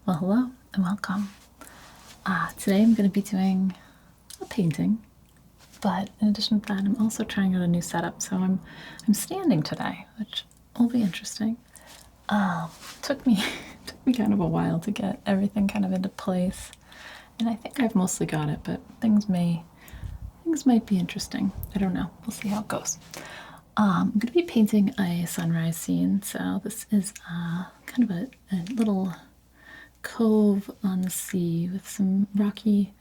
Well, hello and welcome. Today I'm going to be doing a painting, but in addition to that, I'm also trying out a new setup. So I'm standing today, which will be interesting. Took me kind of a while to get everything kind of into place, and I think I've mostly got it, but things might be interesting. I don't know. We'll see how it goes. I'm going to be painting a sunrise scene. So this is kind of a little cove on the sea with some rocky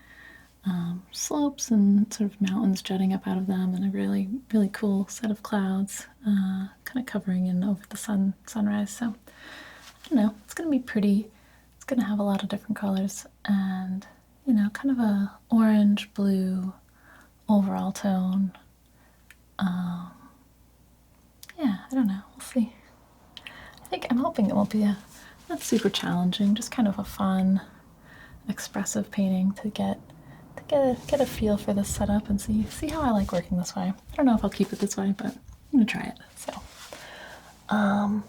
slopes and sort of mountains jutting up out of them, and a really cool set of clouds kind of covering in over the sunrise. So I don't know, it's gonna be pretty. It's gonna have a lot of different colors and, you know, kind of a orange blue overall tone. Yeah, I don't know, we'll see. I'm hoping it won't be not super challenging, just kind of a fun, expressive painting to get a feel for this setup and see how I like working this way. I don't know if I'll keep it this way, but I'm gonna try it. So I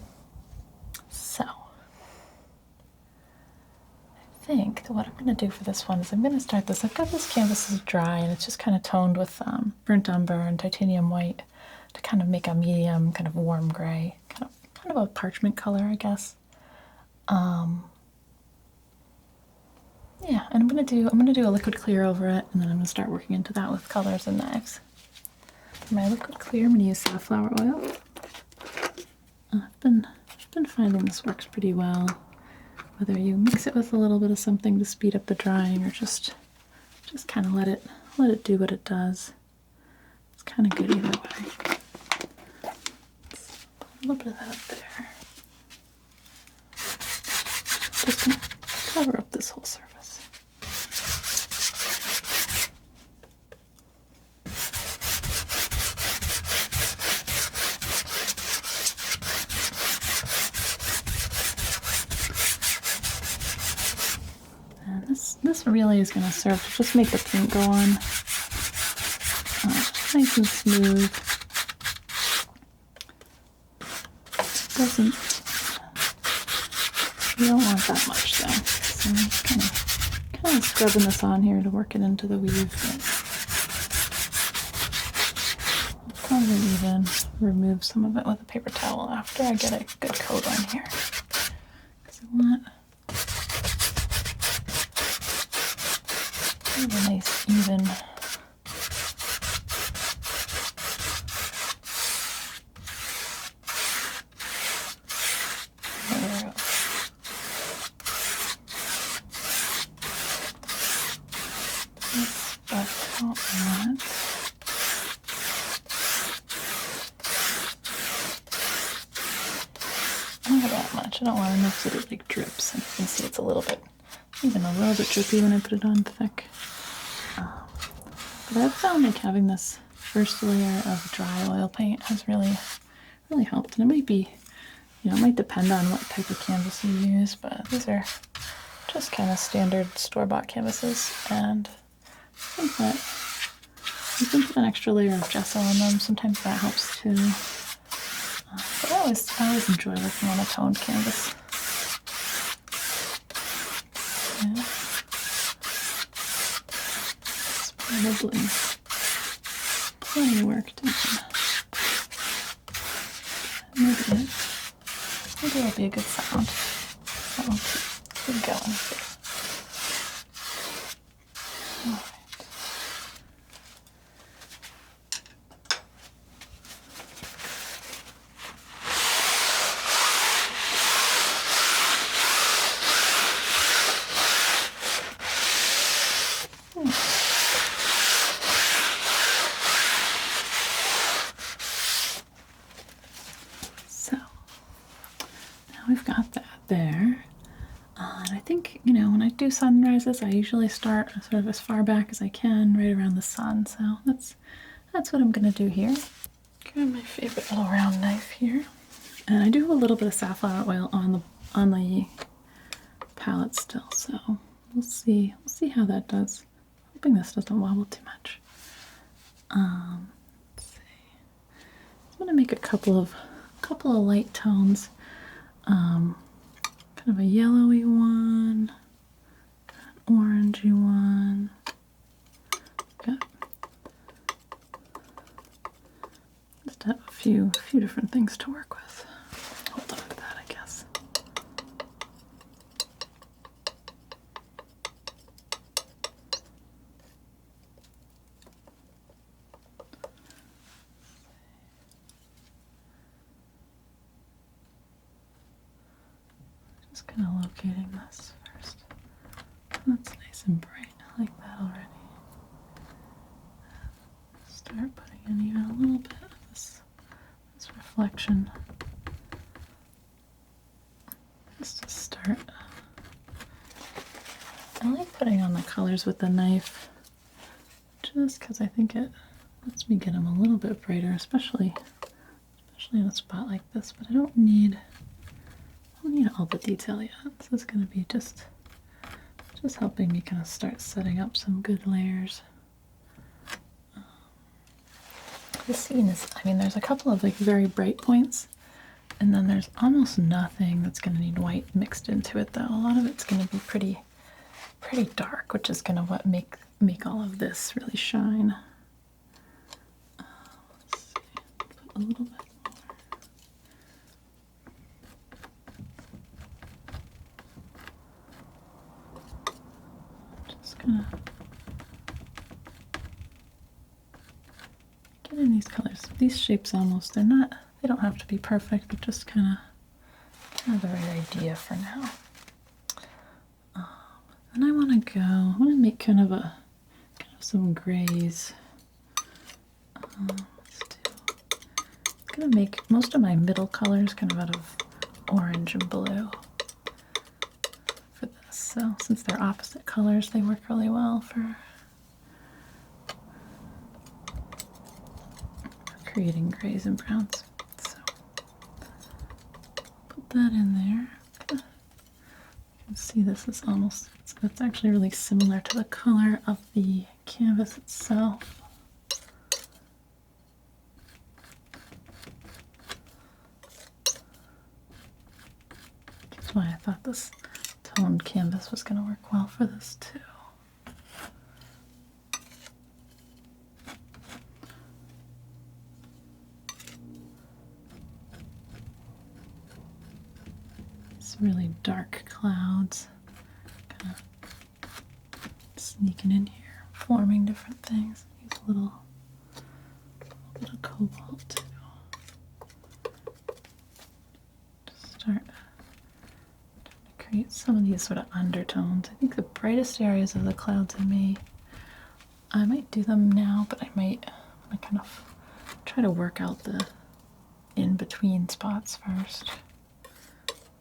think that what I'm gonna do for this one is I'm gonna start this. I've got this canvas is dry and it's just kind of toned with burnt umber and titanium white to kind of make a medium, kind of warm gray, kind of a parchment color, I guess. Yeah, and I'm gonna do a liquid clear over it, and then I'm gonna start working into that with colors and knives. For my liquid clear, I'm gonna use safflower oil. I've been finding this works pretty well, whether you mix it with a little bit of something to speed up the drying or just kind of let it do what it does. It's kind of good either way. Let's put a little bit of that up there. Just gonna cover up this whole surface. And this really is going to serve to just make the paint go on nice and smooth. You don't want that much though. So I'm just kind of scrubbing this on here to work it into the weave. I'll probably even remove some of it with a paper towel after I get a good coat on here. Because I want a nice even not that much. I don't want enough that it like drips. And you can see it's even a little bit drippy when I put it on thick. But I've found like having this first layer of dry oil paint has really helped. And it might be, it might depend on what type of canvas you use, but these are just kind of standard store-bought canvases, and I think that you can put an extra layer of gesso on them. Sometimes that helps too. But I always enjoy working on a toned canvas. Yeah. It's probably plenty of work done. Maybe it'll be a good sound. That will keep going. All right. So now we've got that there. And I think, when I do sunrises, I usually start sort of as far back as I can, right around the sun. So that's what I'm gonna do here. Grab my favorite little round knife here. And I do have a little bit of safflower oil on the palette still, so we'll see how that does. Hoping this doesn't wobble too much. Let's see. I'm gonna make a couple of light tones. Kind of a yellowy one. few different things to work with. Hold on to that, I guess. Just kind of locating this first. That's nice and bright. I like that already. Start putting in even a little bit of this reflection. Just to start. I like putting on the colors with the knife just because I think it lets me get them a little bit brighter, especially in a spot like this, but I don't need all the detail yet. So it's going to be just helping me kind of start setting up some good layers. The scene is, I mean, there's a couple of like very bright points, and then there's almost nothing that's going to need white mixed into it, though. A lot of it's going to be pretty dark, which is going to make all of this really shine. Let's see, put a little bit more. Just gonna get in these colors. These shapes almost, they don't have to be perfect, but just kind of the right idea for now. And I want to make kind of some grays. I'm gonna make most of my middle colors kind of out of orange and blue for this. So since they're opposite colors, they work really well for creating grays and browns. So put that in there. You can see this is it's actually really similar to the color of the canvas itself. That's why I thought this toned canvas was going to work well for this too. Really dark clouds kind of sneaking in here, forming different things. Use a little bit of cobalt too. Just start to create some of these sort of undertones. I think the brightest areas of the clouds I might do them now, but I might kind of try to work out the in-between spots first.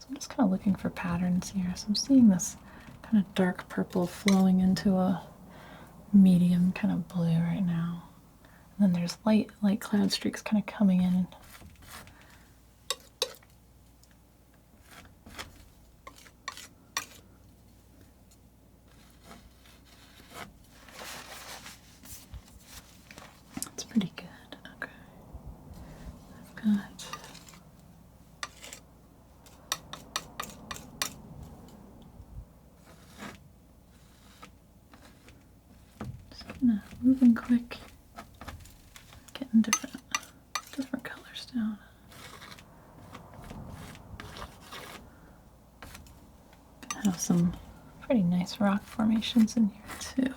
I'm just kind of looking for patterns here. So I'm seeing this kind of dark purple flowing into a medium kind of blue right now. And then there's light cloud streaks kind of coming in. That's pretty good. Okay. I've got moving quick, getting different colors down. Gonna have some pretty nice rock formations in here too.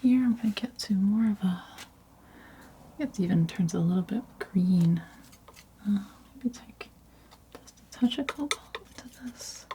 Here I'm gonna get to more of it even turns a little bit green. Maybe take just a touch of cobalt into this.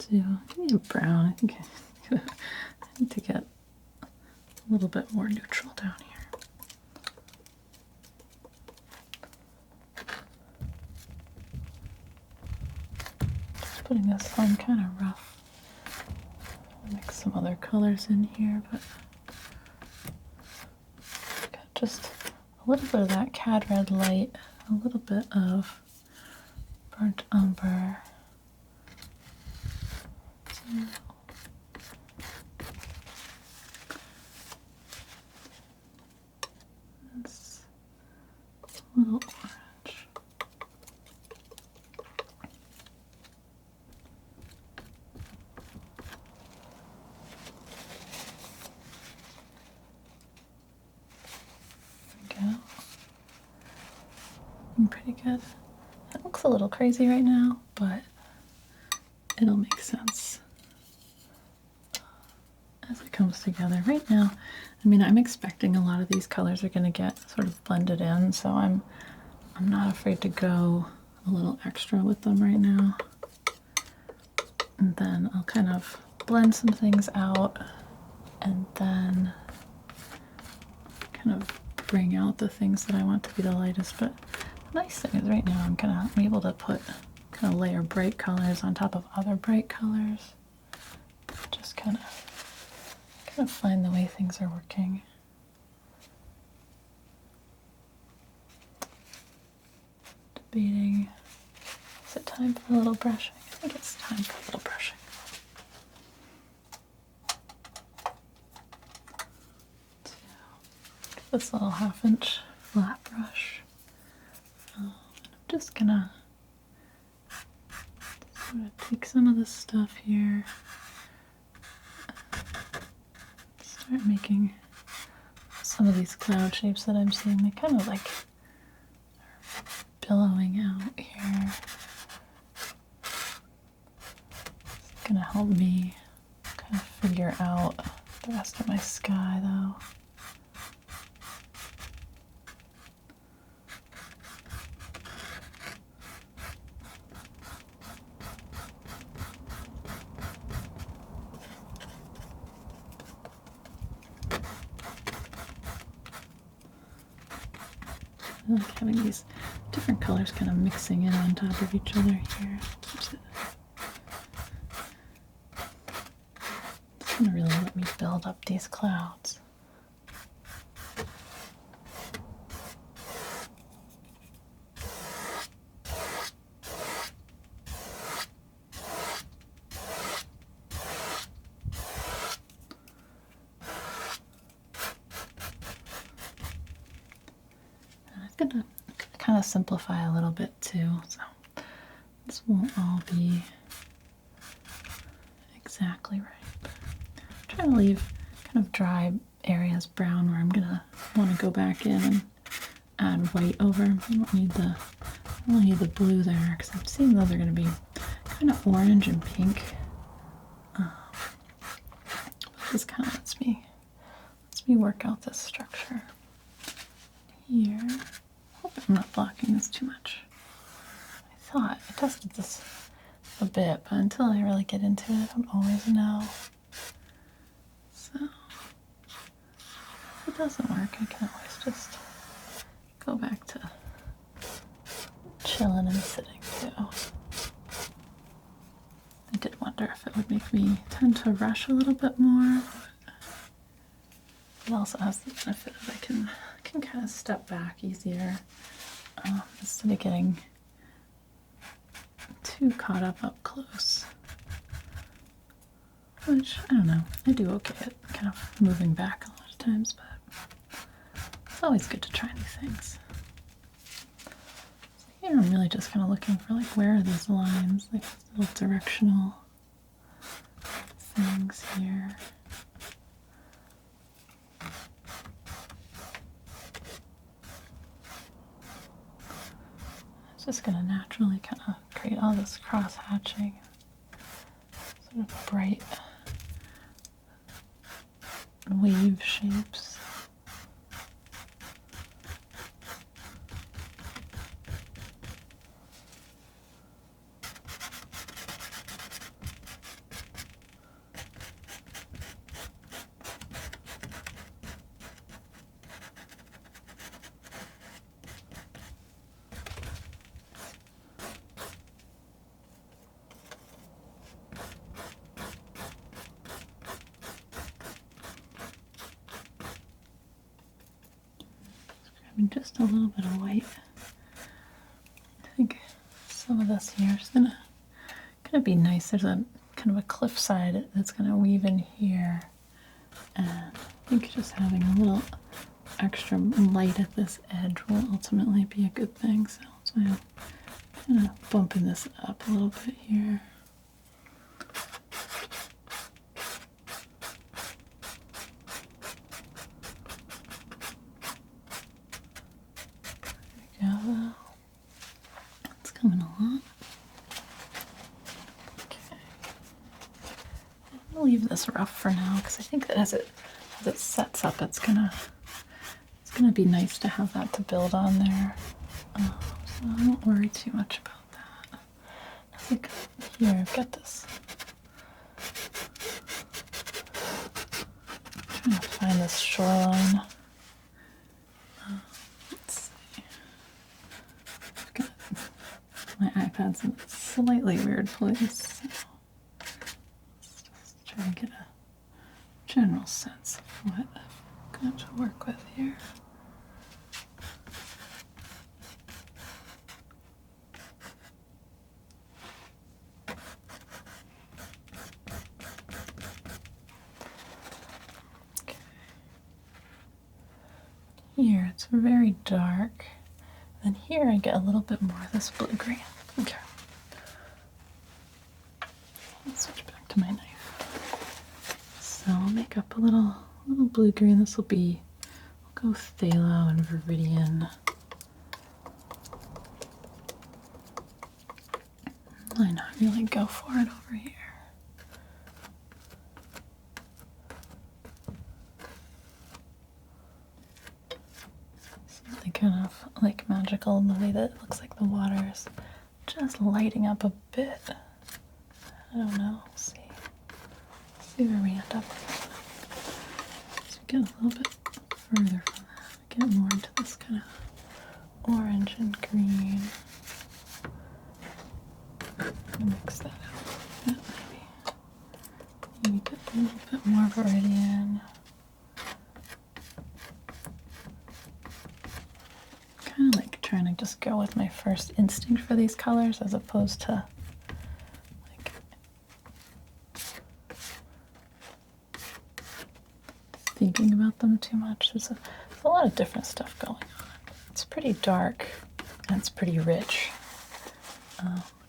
Give me a brown. I think I need to get a little bit more neutral down here. Just putting this on kind of Mix some other colors in here, but got just a little bit of that cad red light, a little bit of burnt umber. This little orange. There we go. Pretty good. That looks a little crazy right now, but it'll make sense as it comes together. Right now, I mean, I'm expecting a lot of these colors are going to get sort of blended in, so I'm not afraid to go a little extra with them right now. And then I'll kind of blend some things out and then kind of bring out the things that I want to be the lightest. But the nice thing is right now I'm able to put kind of layer bright colors on top of other bright colors. Just kind of find the way things are working. Debating, is it time for a little brushing? I think it's time for a little brushing. So, this little 1/2-inch flat brush. I'm just gonna sort of take some of this stuff here. Start making some of these cloud shapes that I'm seeing. They kind of like billowing out here. It's gonna help me kind of figure out the rest of my sky though. I like having these different colors kind of mixing in on top of each other here. Keeps it. It's gonna really let me build up these clouds. I'm gonna kind of simplify a little bit too, so this won't all be exactly right. But I'm trying to leave kind of dry areas brown where I'm gonna want to go back in and add white over. I don't need the blue there because I'm seeing those are gonna be kind of orange and pink. This kind of lets me work out this structure here. Hope I'm not blocking this too much. I thought I tested this a bit, but until I really get into it, I don't always know. So if it doesn't work, I can always just go back to chilling and sitting too. I did wonder if it would make me tend to rush a little bit more. It also has the benefit of I can kind of step back easier instead of getting too caught up close. Which, I don't know, I do okay at kind of moving back a lot of times, but it's always good to try new things. So here I'm really just kind of looking for like where are these lines, like little directional things here. Just going to naturally kind of create all this cross hatching, sort of bright wave shapes. mean, just a little bit of white. I think some of this here is gonna be nice. There's a kind of a cliffside that's gonna weave in here, and I think just having a little extra light at this edge will ultimately be a good thing. So I'm kind of bumping this up a little bit here. There we go. It's coming along. Okay. I'll leave this rough for now because I think that as it sets up, it's gonna be nice to have that to build on there. So I won't worry too much about that. I think here I've got this. I'm trying to find this shoreline. Let's see. I've got my iPad's in a slightly weird place. So let's just try and get a general sense of what I've got to work with here. Here it's very dark, and here I get a little bit more of this blue-green. Okay. Let's switch back to my knife. So I'll make up a little blue-green. This will be, we'll go phthalo and viridian. Why not really go for it over here? Kind of like magical in the way that it looks like the water is just lighting up a bit. I don't know. Let's see where we end up. So we get a little bit further from that. We get more into this kind of orange and green. Mix that out a bit, maybe get a little bit more viridian. Kind of like trying to just go with my first instinct for these colors as opposed to like thinking about them too much. There's a lot of different stuff going on. It's pretty dark and it's pretty rich.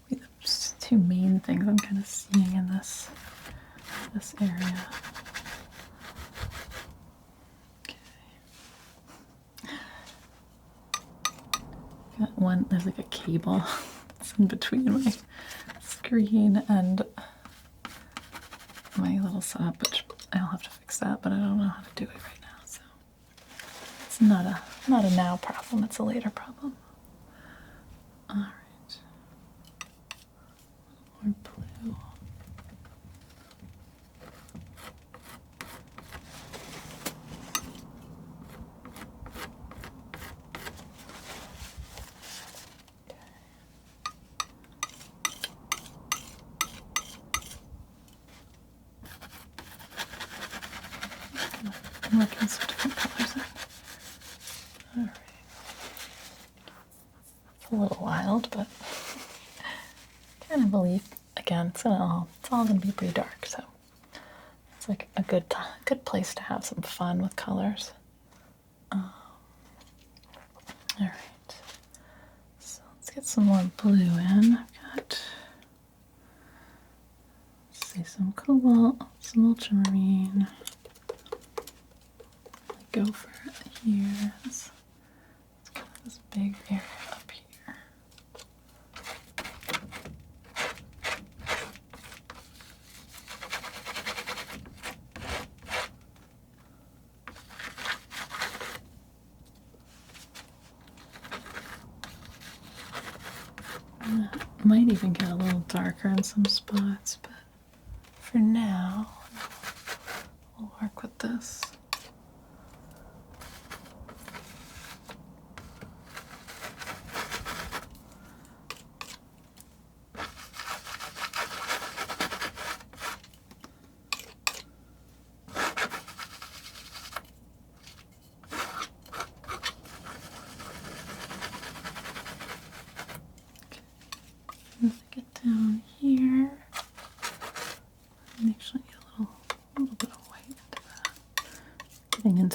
The two main things I'm kind of seeing in this area. There's like a cable that's in between my screen and my little setup, which I'll have to fix that, but I don't know how to do it right now, so it's not a now problem, it's a later problem. All right, more blue. I'm working some different colors in. Alright. It's a little wild, but I kind of believe, again, it's all gonna be pretty dark, so it's like a good place to have some fun with colors. Alright. So let's get some more blue in. I've got, let's see, some cobalt, some ultramarine. Go for it here. It's kind of this big area up here. And that might even get a little darker in some spots, but for now, we'll work with this.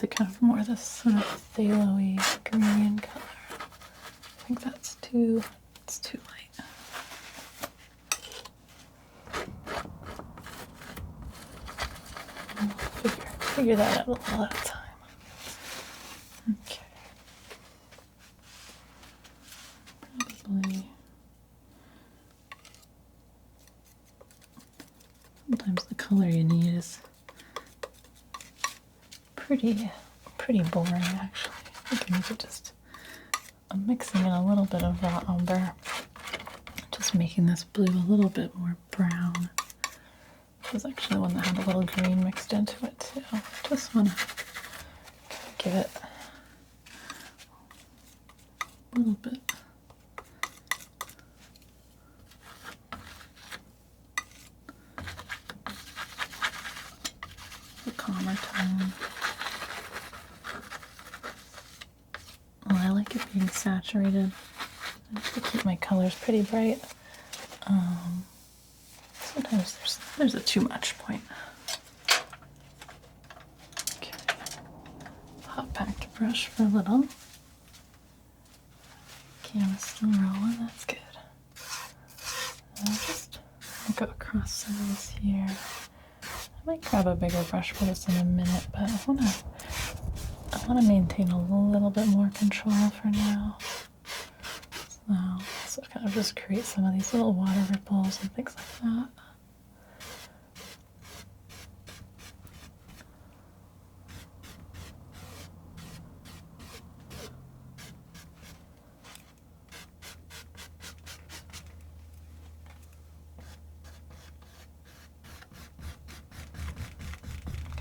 to kind of more this sort of phthalo-y green color. I think it's too light. I'll figure that out a little at a time. Okay. Probably. Sometimes the color you need is pretty boring, actually. I think I need to just, I'm mixing in a little bit of raw umber, just making this blue a little bit more brown. This was actually one that had a little green mixed into it too. Just want to give it a little bit. A calmer tone. Well, I like it being saturated. I have to keep my colors pretty bright. Sometimes there's a too much point. Okay. Pop back to brush for a little. Camera's still rolling, that's good. And I'll just go across some of this here. I might grab a bigger brush for this in a minute, but I wanna maintain a little bit more control for now. So kind of just create some of these little water ripples and things like that.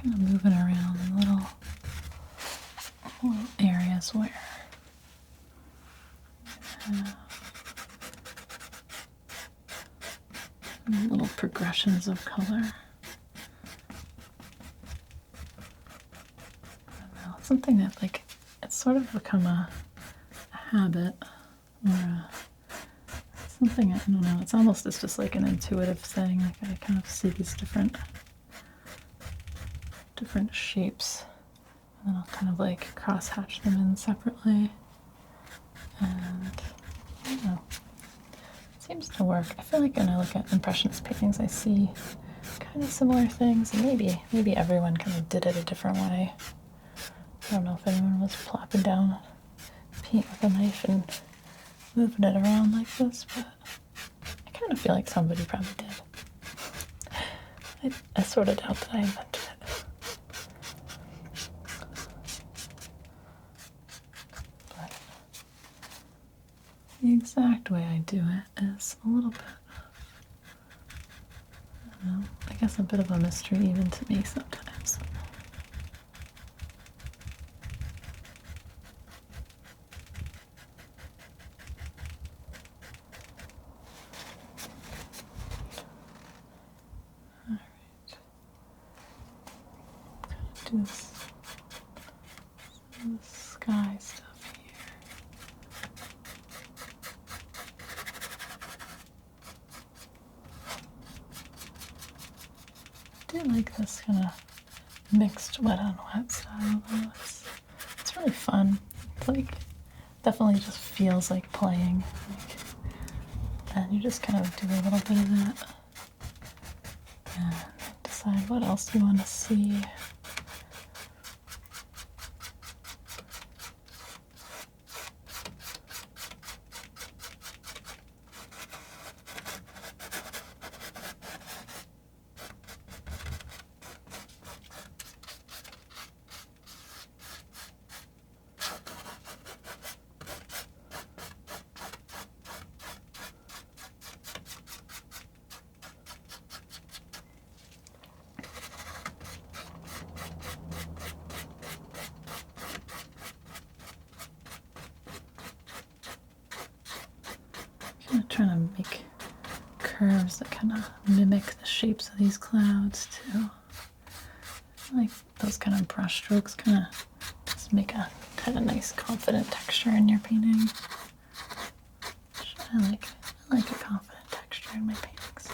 Kind of moving around in little areas where little progressions of color. I don't know, something that like it's sort of become a habit or something, I don't know, it's almost it's just like an intuitive thing. Like I kind of see these different shapes and then I'll kind of like cross hatch them in separately, and I don't know, it seems to work. I feel like when I look at Impressionist paintings I see kind of similar things, and maybe everyone kind of did it a different way. I don't know if anyone was plopping down paint with a knife and moving it around like this, but I kind of feel like somebody probably did. I sort of doubt that I invented it. But the exact way I do it is a little bit, I don't know, I guess a bit of a mystery even to me sometimes. Do some sky stuff here. I do like this kind of mixed wet on wet style though. It's really fun. It's like definitely just feels like playing. And you just kind of do a little bit of that. And decide what else you want to see. I'm trying to make curves that kind of mimic the shapes of these clouds too. I like those kind of brush strokes kind of just make a kind of nice confident texture in your painting. I like a confident texture in my paintings.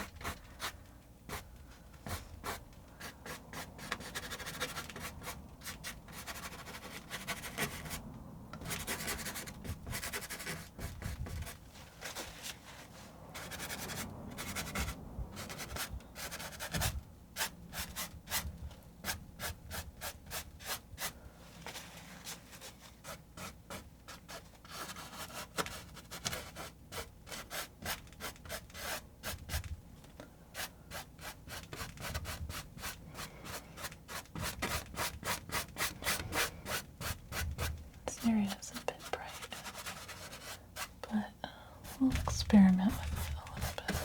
We'll experiment with it a little bit.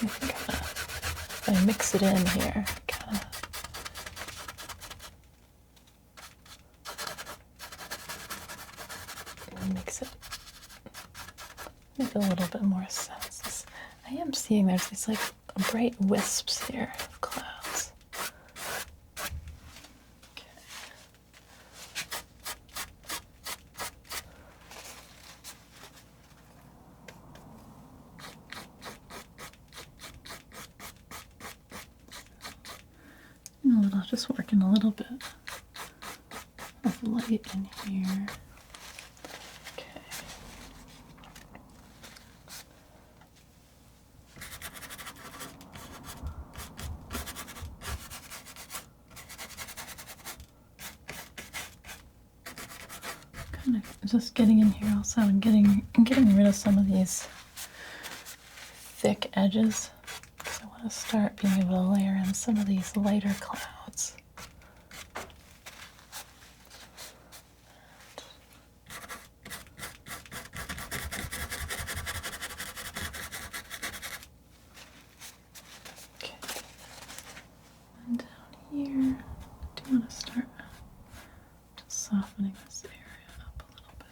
If I mix it in here, kind of. Makes it make a little bit more sense. I am seeing there's these like bright wisps here of clouds. Okay. Just working a little bit of light in here. Okay. Kind of just getting in here also and getting rid of some of these thick edges, because I want to start being able to layer in some of these lighter clouds. Okay. And down here, I do want to start just softening this area up a little bit.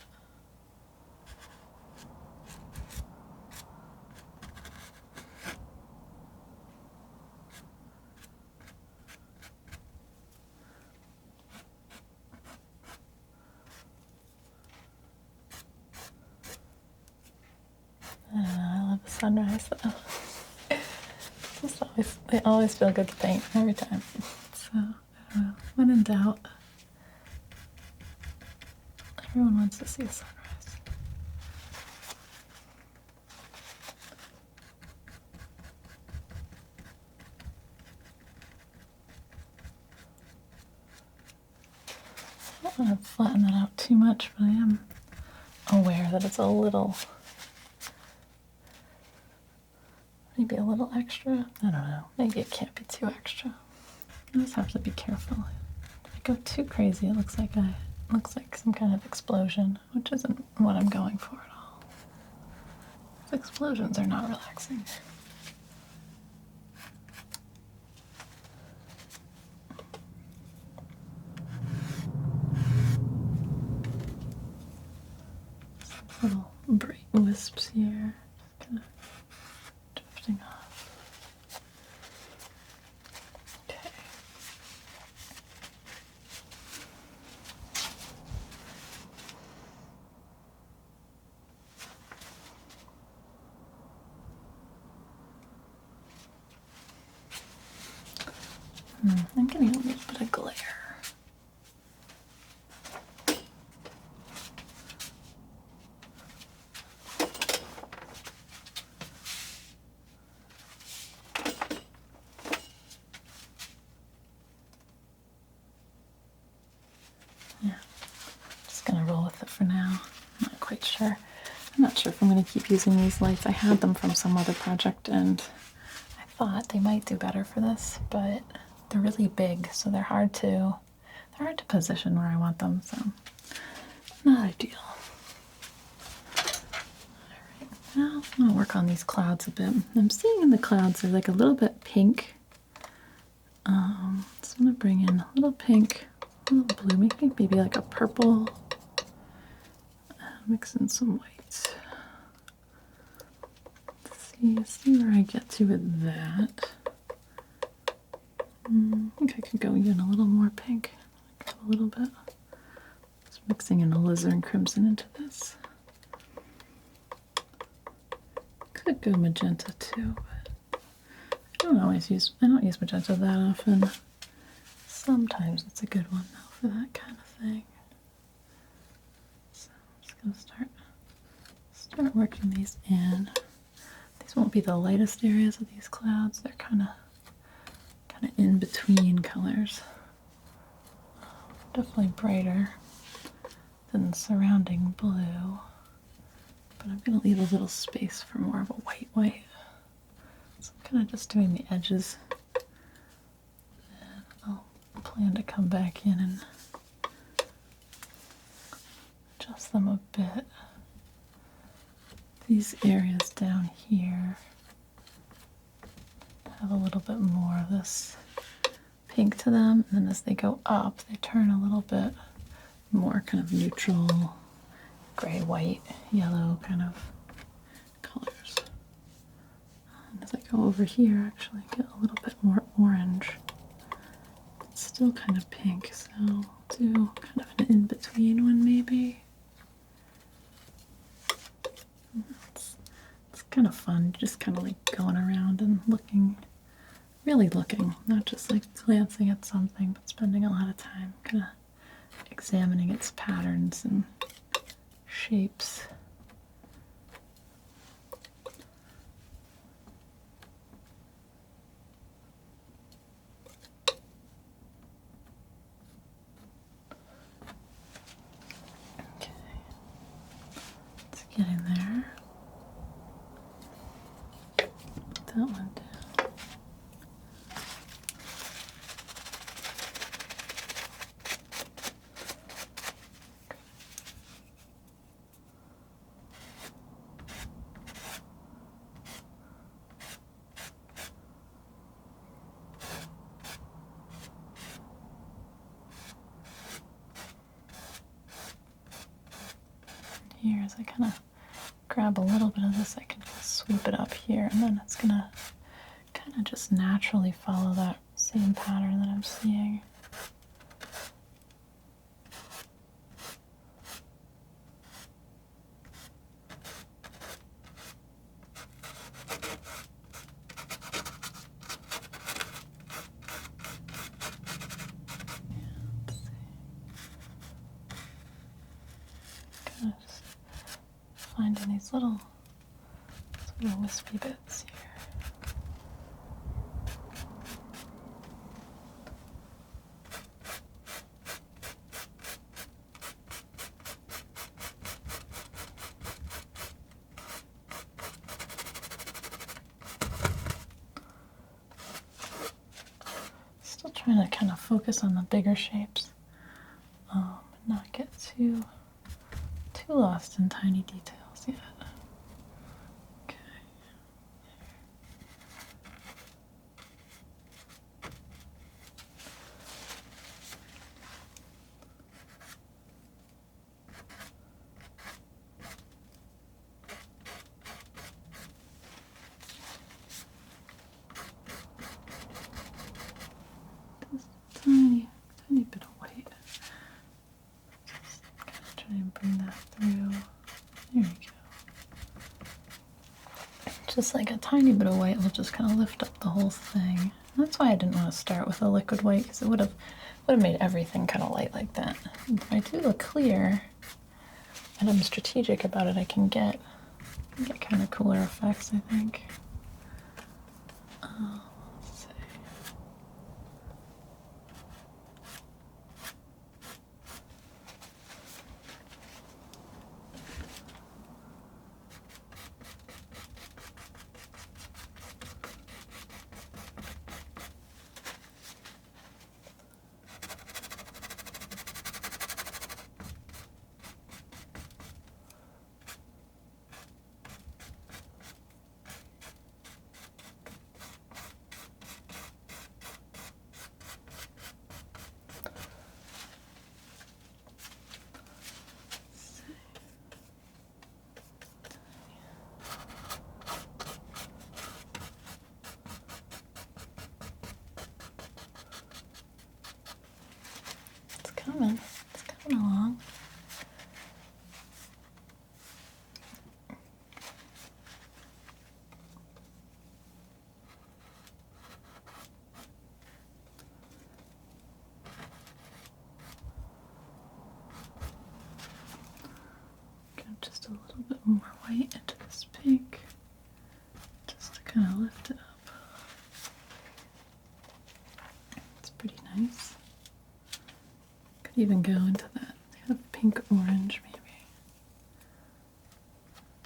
I love the sunrise though. They always feel good to paint every time. So, I don't know. When in doubt, everyone wants to see a sunrise. I don't want to flatten that out too much, but I am aware that it's a little, maybe a little extra. I don't know. Maybe it can't be too extra. I just have to be careful. If I go too crazy, it looks like some kind of explosion, which isn't what I'm going for at all. Explosions are not relaxing. Some little bright wisps here, just kind of drifting off. Okay. I'm getting a little bit of glare. Yeah, just gonna roll with it for now. I'm not quite sure. I'm not sure if I'm gonna keep using these lights. I had them from some other project and I thought they might do better for this, but they're really big, so they're hard to position where I want them, so not ideal. Alright, now I'm gonna work on these clouds a bit. I'm seeing in the clouds they're like a little bit pink. So I'm gonna bring in a little pink, a little blue, maybe like a purple. Mix in some white. Let's see where I get to with that. I think I could go even a little more pink. Like a little bit. Just mixing in alizarin crimson into this. Could go magenta too, but I don't use magenta that often. Sometimes it's a good one though for that kind of thing. So I'm just gonna start working these in. These won't be the lightest areas of these clouds. They're kind of in between colors. Definitely brighter than the surrounding blue. But I'm going to leave a little space for more of a white. So I'm kind of just doing the edges. And I'll plan to come back in and adjust them a bit. these areas down here have a little bit more of this pink to them, and then as they go up, they turn a little bit more kind of neutral, gray, white, yellow kind of colors. And as I go over here, actually get a little bit more orange. It's still kind of pink, so I'll do kind of an in-between one maybe. It's kind of fun, just kind of like going around and looking, really looking, not just like glancing at something, but spending a lot of time kind of examining its patterns and shapes. Okay, let's get in there. Put that one down. Here, as I kind of grab a little bit of this, I can just swoop it up here, and then it's gonna kind of just naturally follow that same pattern that I'm seeing. Kind of just finding these little sort of wispy bits here. Still trying to kind of focus on the bigger shapes, and not get too lost in tiny details yet. Okay. Just a tiny bit of white. Just kind of try and bring that through. There we go. Just like a tiny bit of white will just kind of lift up the whole thing. That's why I didn't want to start with a liquid white, because it would have made everything kind of light like that. If I do a clear and I'm strategic about it, I can get kind of cooler effects, I think. Let's see. It's coming along. Get just a little bit more white into this pink, just to kind of lift it up. It's pretty nice. Could even go into that kind of pink orange maybe.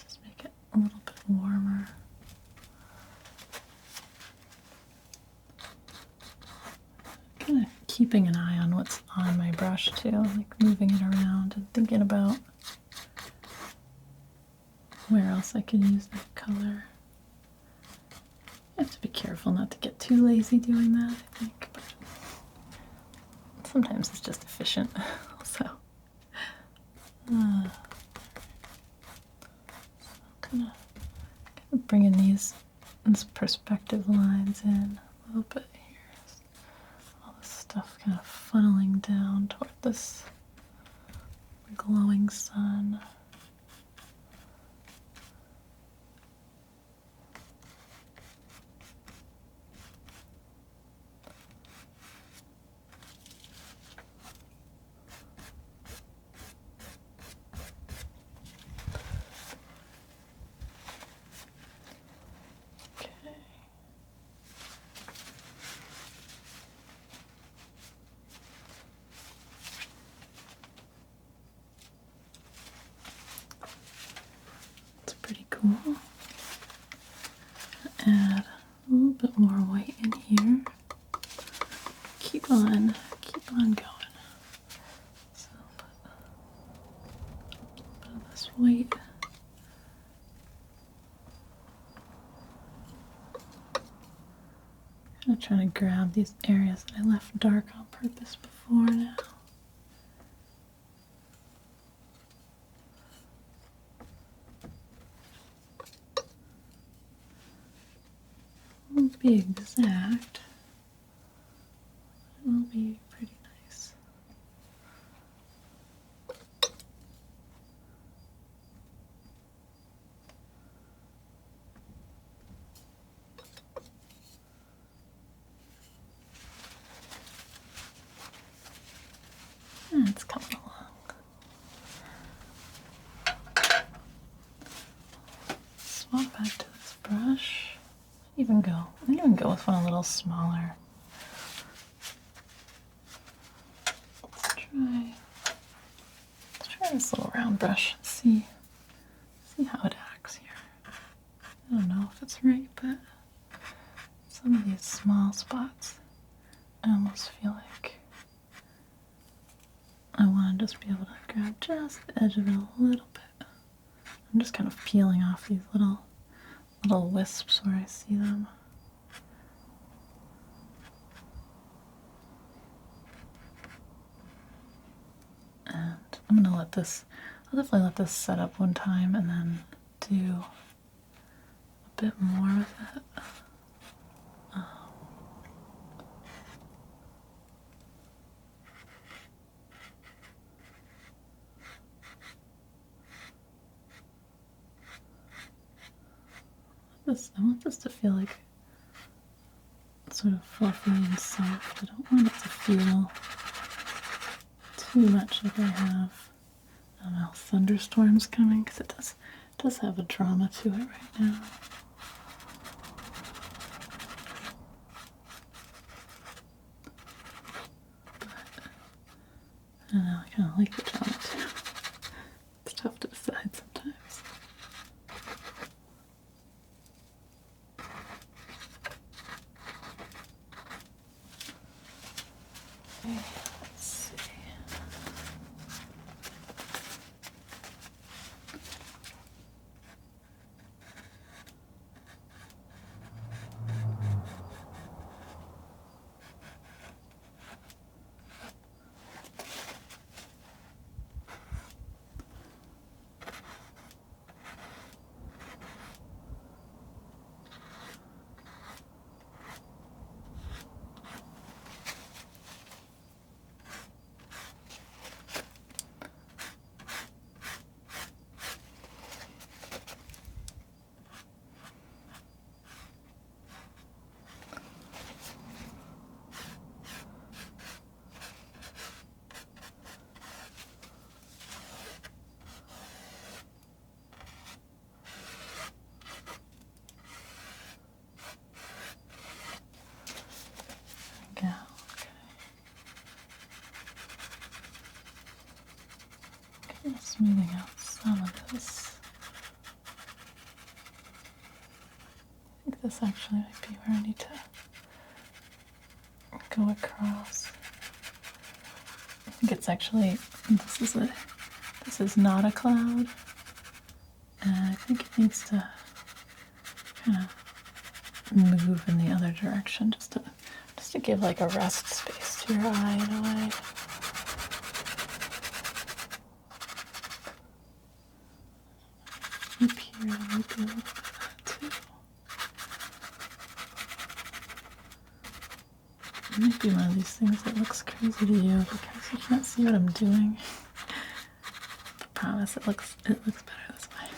Just make it a little bit warmer. Kind of keeping an eye on what's on my brush too, like moving it around and thinking about where else I can use that color. I have to be careful not to get too lazy doing that, I think, but sometimes it's just efficient also. Kind of bringing these perspective lines in a little bit here. All this stuff kind of funneling down toward this glowing sun. Pretty cool. Add a little bit more white in here. Keep on going. So put a bit of this white. I'm trying to grab these areas that I left dark on purpose before now. Won't be exact. It will be pretty nice. And it's coming along. Swap back to this brush. I'm even go with one a little smaller. Let's try this little round brush and see how it acts here. I don't know if it's right, but some of these small spots, I almost feel like I want to just be able to grab just the edge of it a little bit. I'm just kind of peeling off these little wisps where I see them. And I'm gonna I'll definitely let this set up one time and then do a bit more with it. I want this to feel like sort of fluffy and soft. I don't want it to feel too much like I have, I don't know, thunderstorms coming, because it does have a drama to it right now. But I don't know, I kind of like the drama too. It's tough to decide sometimes. Okay, let's see. Smoothing out some of this. I think this actually might be where I need to go across. I think it's actually, this is not a cloud. And I think it needs to kind of move in the other direction just to give like a rest space to your eye in a way. Up here, I might be a little bit of that too. It might be one of these things that looks crazy to you because you can't see what I'm doing. I promise it looks better this way.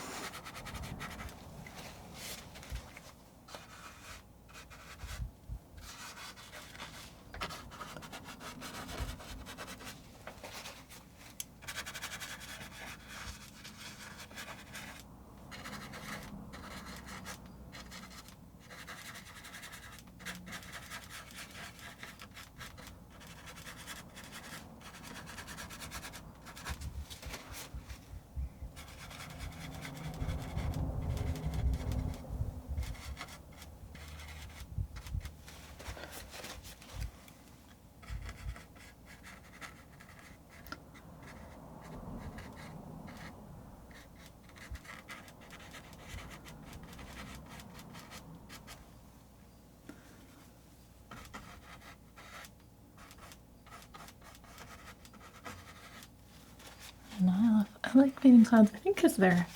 And I like painting clouds, I think because they're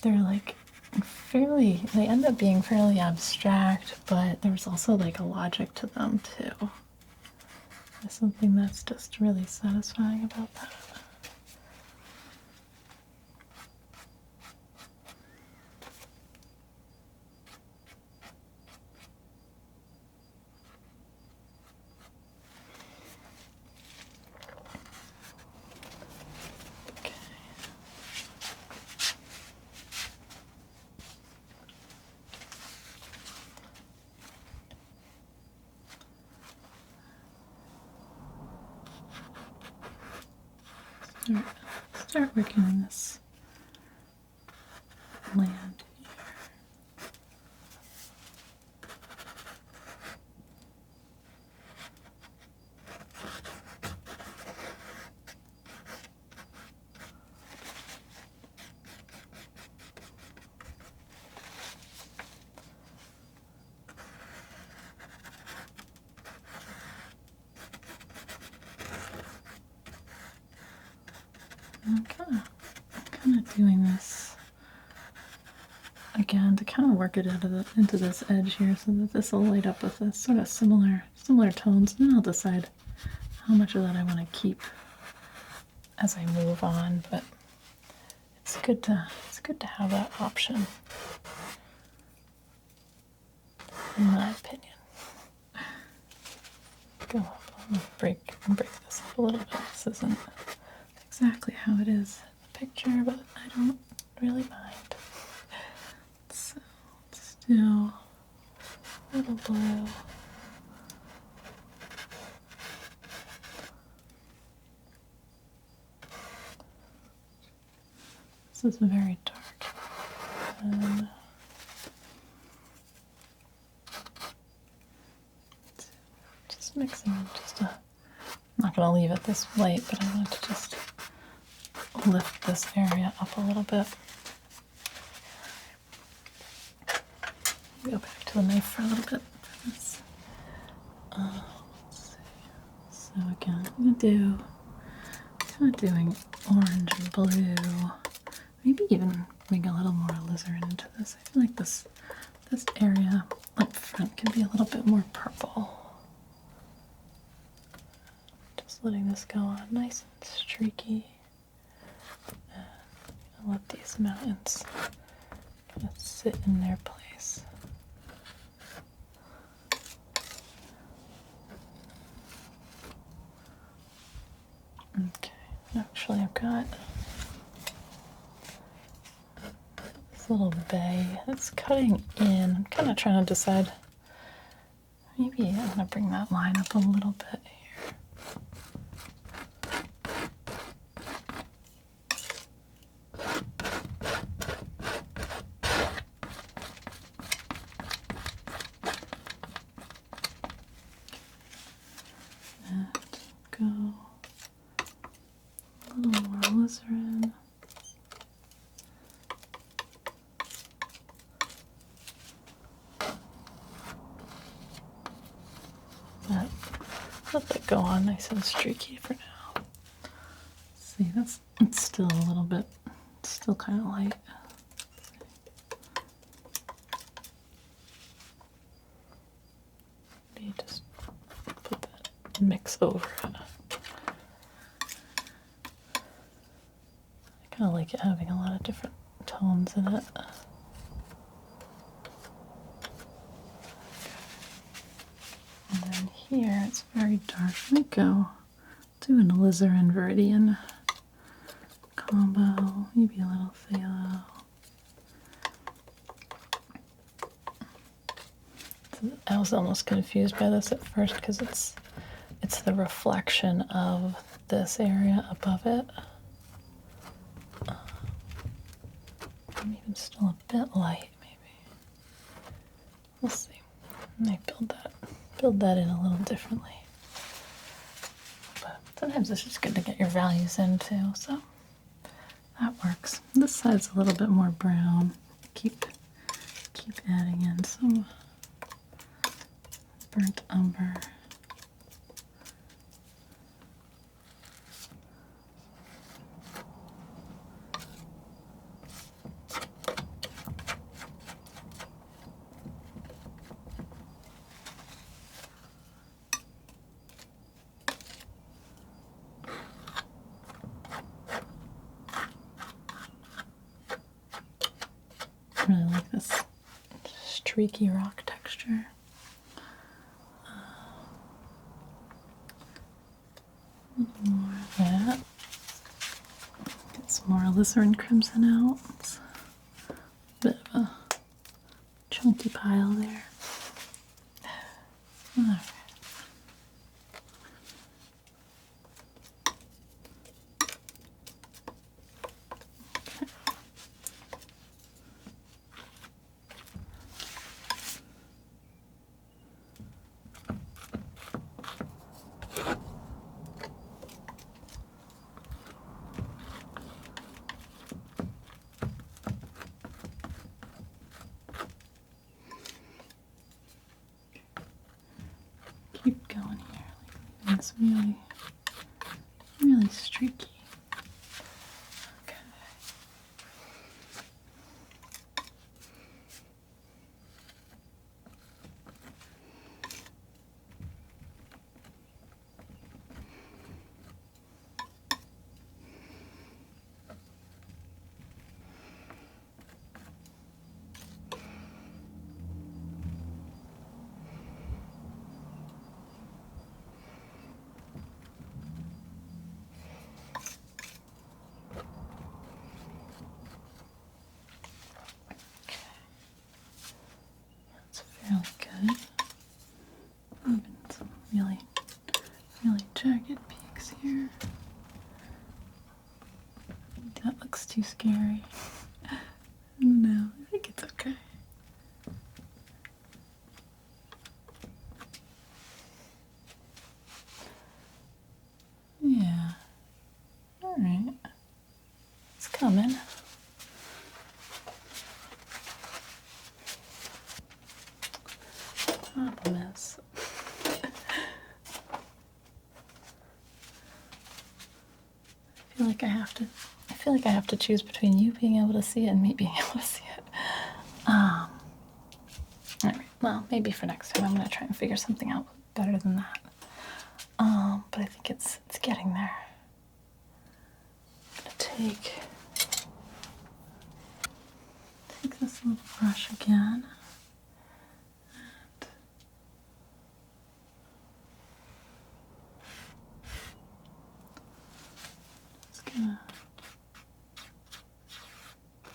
like they end up being fairly abstract, but there's also like a logic to them too. There's something that's just really satisfying about that. Start working on this land here. I'm kind of doing this again to kind of work it into this edge here, so that this will light up with this sort of similar tones, and then I'll decide how much of that I want to keep as I move on. But it's good to have that option, in my opinion. Go up. I'm gonna break this up a little bit. This isn't exactly how it is in the picture, but I don't really mind. So let's do a little blue. This is very dark. And just mixing I'm not going to leave it this light, but I want to just lift this area up a little bit. Go back to the knife for a little bit for this. Let's see. So again, I'm kind of doing orange and blue. Maybe even bring a little more alizarin into this. I feel like this area up front can be a little bit more purple. Just letting this go on nice and streaky. And I'll let these mountains kind of sit in their place. Okay, actually I've got this little bay that's cutting in. I'm kind of trying to decide, maybe I'm going to bring that line up a little bit here. Go a little more alizarin. let that go on nice and streaky for now. See, it's still a little bit, it's still kind of light. Maybe just put that mix over it. I kind of like it having a lot of different tones in it. And then here it's very dark. Let me go do an alizarin viridian combo, maybe a little phthalo. I was almost confused by this at first because it's the reflection of this area above it. I'm even still a bit light, maybe. We'll see. I might build that in a little differently. But sometimes it's just good to get your values in too, so that works. This side's a little bit more brown. Keep adding in some burnt umber. I really like this streaky rock texture. A little more of that. Get some more alizarin crimson out. It's a bit of a chunky pile there. All right. Keep going here. Like it's really, really streaky. Okay. Really good. Even some really, really jagged peaks here. That looks too scary. No, I think it's okay. Yeah. All right. It's coming. Not a mess. I feel like I have to choose between you being able to see it and me being able to see it. All right. Well, maybe for next time I'm gonna try and figure something out better than that. But I think it's getting there. I'm gonna take this little brush again. Just gonna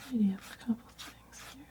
tidy up a couple things here.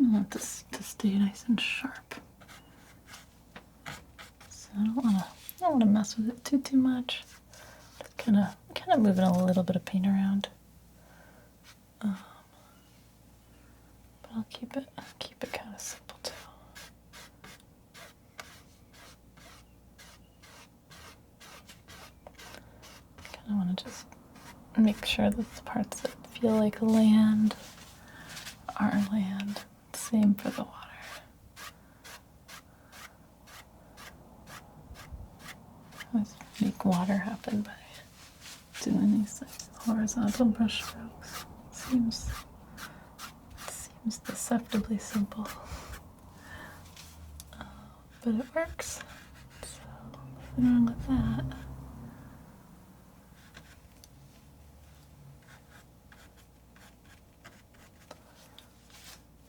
I want this to stay nice and sharp. So I don't want to mess with it too much. Just kind of moving a little bit of paint around. But I'll keep it kind of simple too. Kind of want to just make sure that the parts that feel like land are land. Same for the water. Always make water happen by doing these like horizontal brush strokes. Seems deceptively simple, but it works. So nothing wrong with that.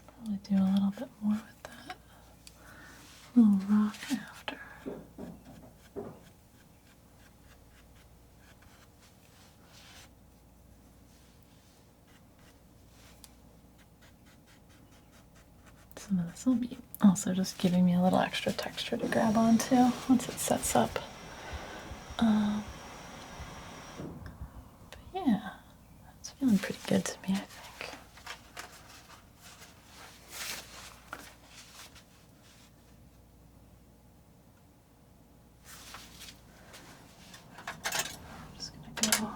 Probably do a little bit more with that little rock after. Some of this will be also just giving me a little extra texture to grab onto once it sets up. But yeah, it's feeling pretty good to me, I think. I'm just gonna go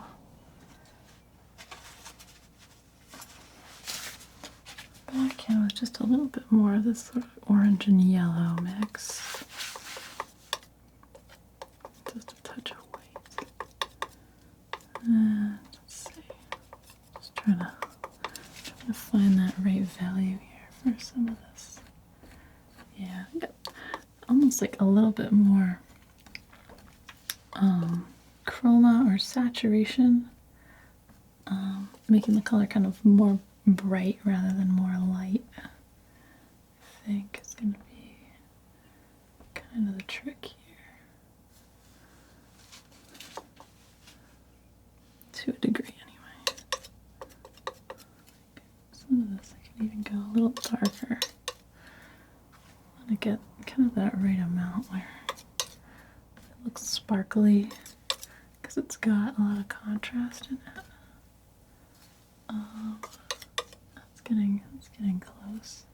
back in with just a little bit more of this sort of orange and yellow mix. Just a touch of white. And let's see. Just trying to find that right value here for some of this. Yeah, I got almost like a little bit more chroma or saturation, making the color kind of more bright rather than more light. I think is going to be kind of the trick here. To a degree, anyway. Some of this I can even go a little darker. I want to get kind of that right amount where it looks sparkly because it's got a lot of contrast in it. It's getting close.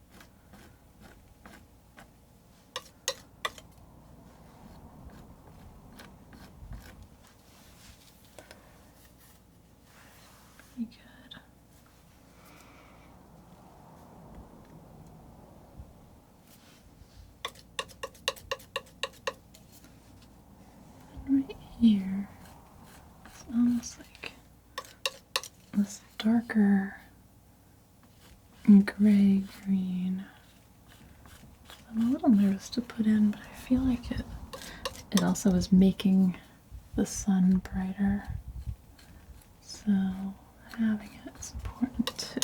Pretty good. And right here, it's almost like this darker gray green. I'm a little nervous to put in, but I feel like it also is making the sun brighter. So having it is important too.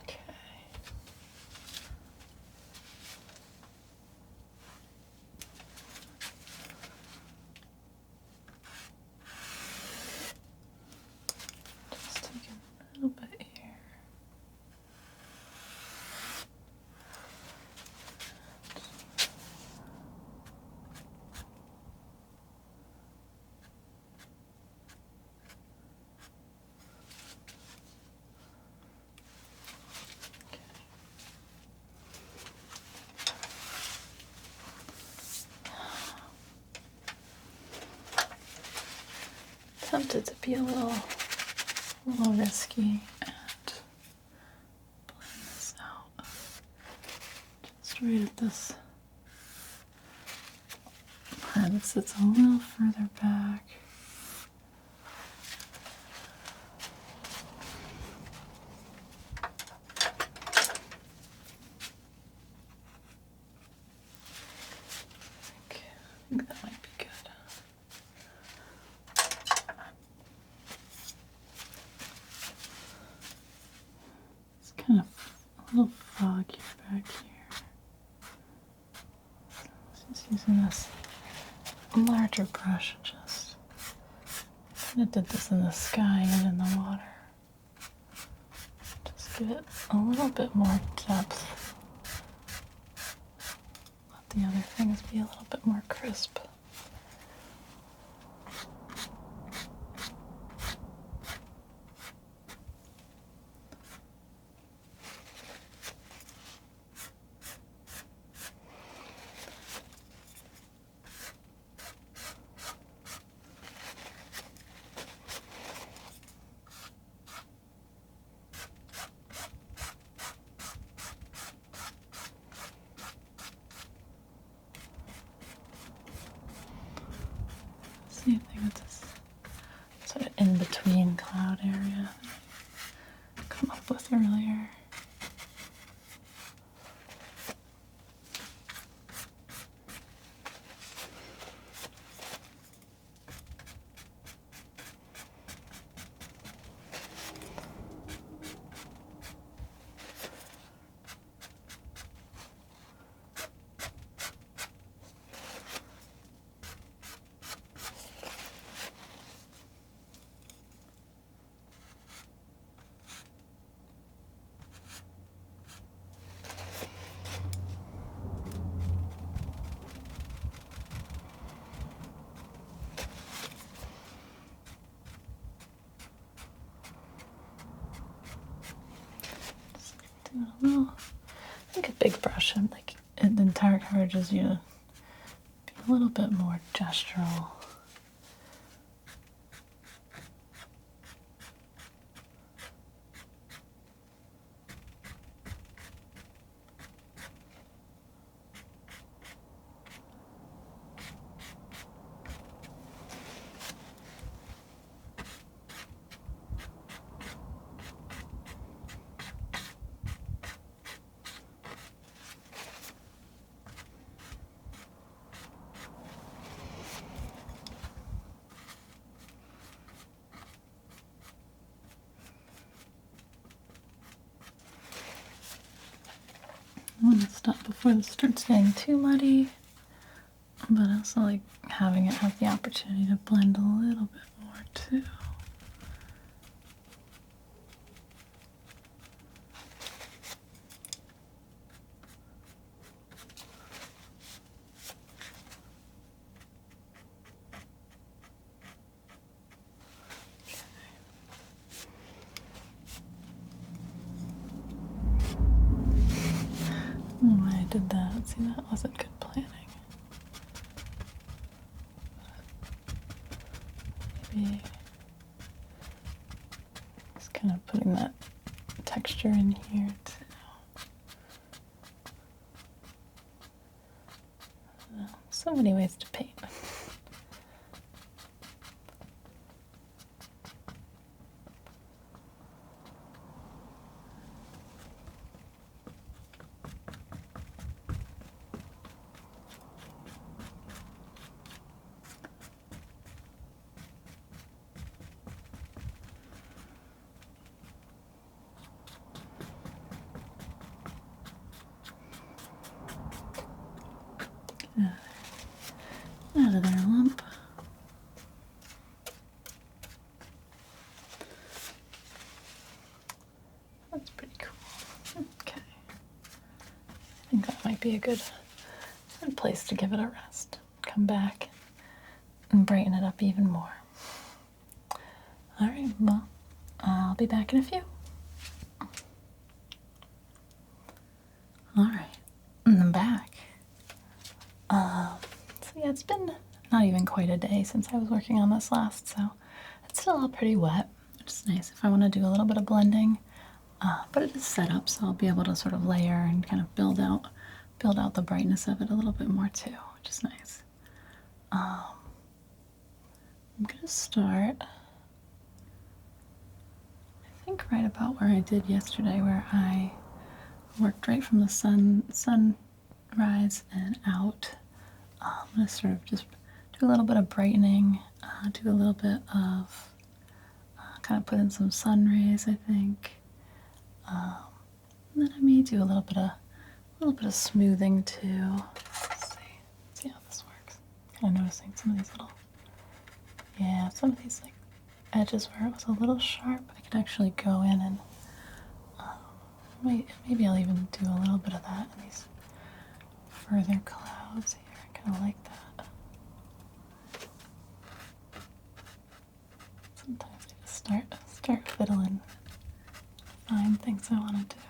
Okay. Just taking a little bit here. Tempted to be a little risky and blend this out just right at this part that sits a little further back. I think that might be good. It's kind of a little foggy back here. So I was just using this larger brush and just kind of did this in the sky and in the water. give it a little bit more depth. Let the other things be a little bit more crisp. Same thing with this sort of in-between cloud area that I come up with earlier. Well, I think a big brush and like the entire encourages you to be a little bit more gestural. I want to stop before this starts getting too muddy, but I also like having it have the opportunity to blend a little bit more too. Why I did that. See, that wasn't good planning. Maybe just kind of putting that texture in here too. So many ways to paint. Out of there, lump. That's pretty cool. Okay. I think that might be a good place to give it a rest. Come back and brighten it up even more. All right, well, I'll be back in a few. All right, and I'm back. So yeah, it's been not even quite a day since I was working on this last, so it's still all pretty wet, which is nice if I want to do a little bit of blending. But it is set up, so I'll be able to sort of layer and kind of build out the brightness of it a little bit more too, which is nice. I'm gonna start, I think, right about where I did yesterday, where I worked right from the sunrise and out. I'm gonna sort of just do a little bit of brightening, do a little bit of kind of put in some sun rays, I think. And then I may do a little bit of smoothing too. Let's see how this works. Kind of noticing some of these some of these like edges where it was a little sharp. I could actually go in and Maybe I'll even do a little bit of that in these further clouds here. I kind of like that. Sometimes I just start fiddling, find things I want to do.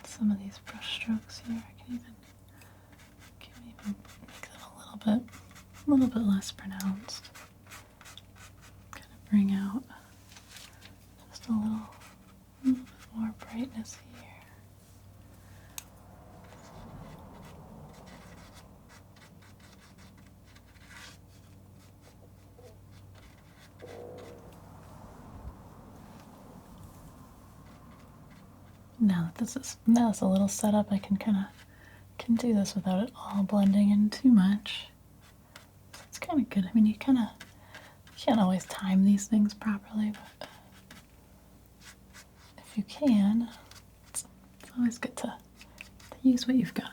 Some of these brush strokes here, I can even make them a little bit less pronounced. Kind of bring out just a little bit more brightness here. Now that it's a little setup, I can can do this without it all blending in too much. So it's kind of good. I mean, you can't always time these things properly, but if you can, it's always good to use what you've got.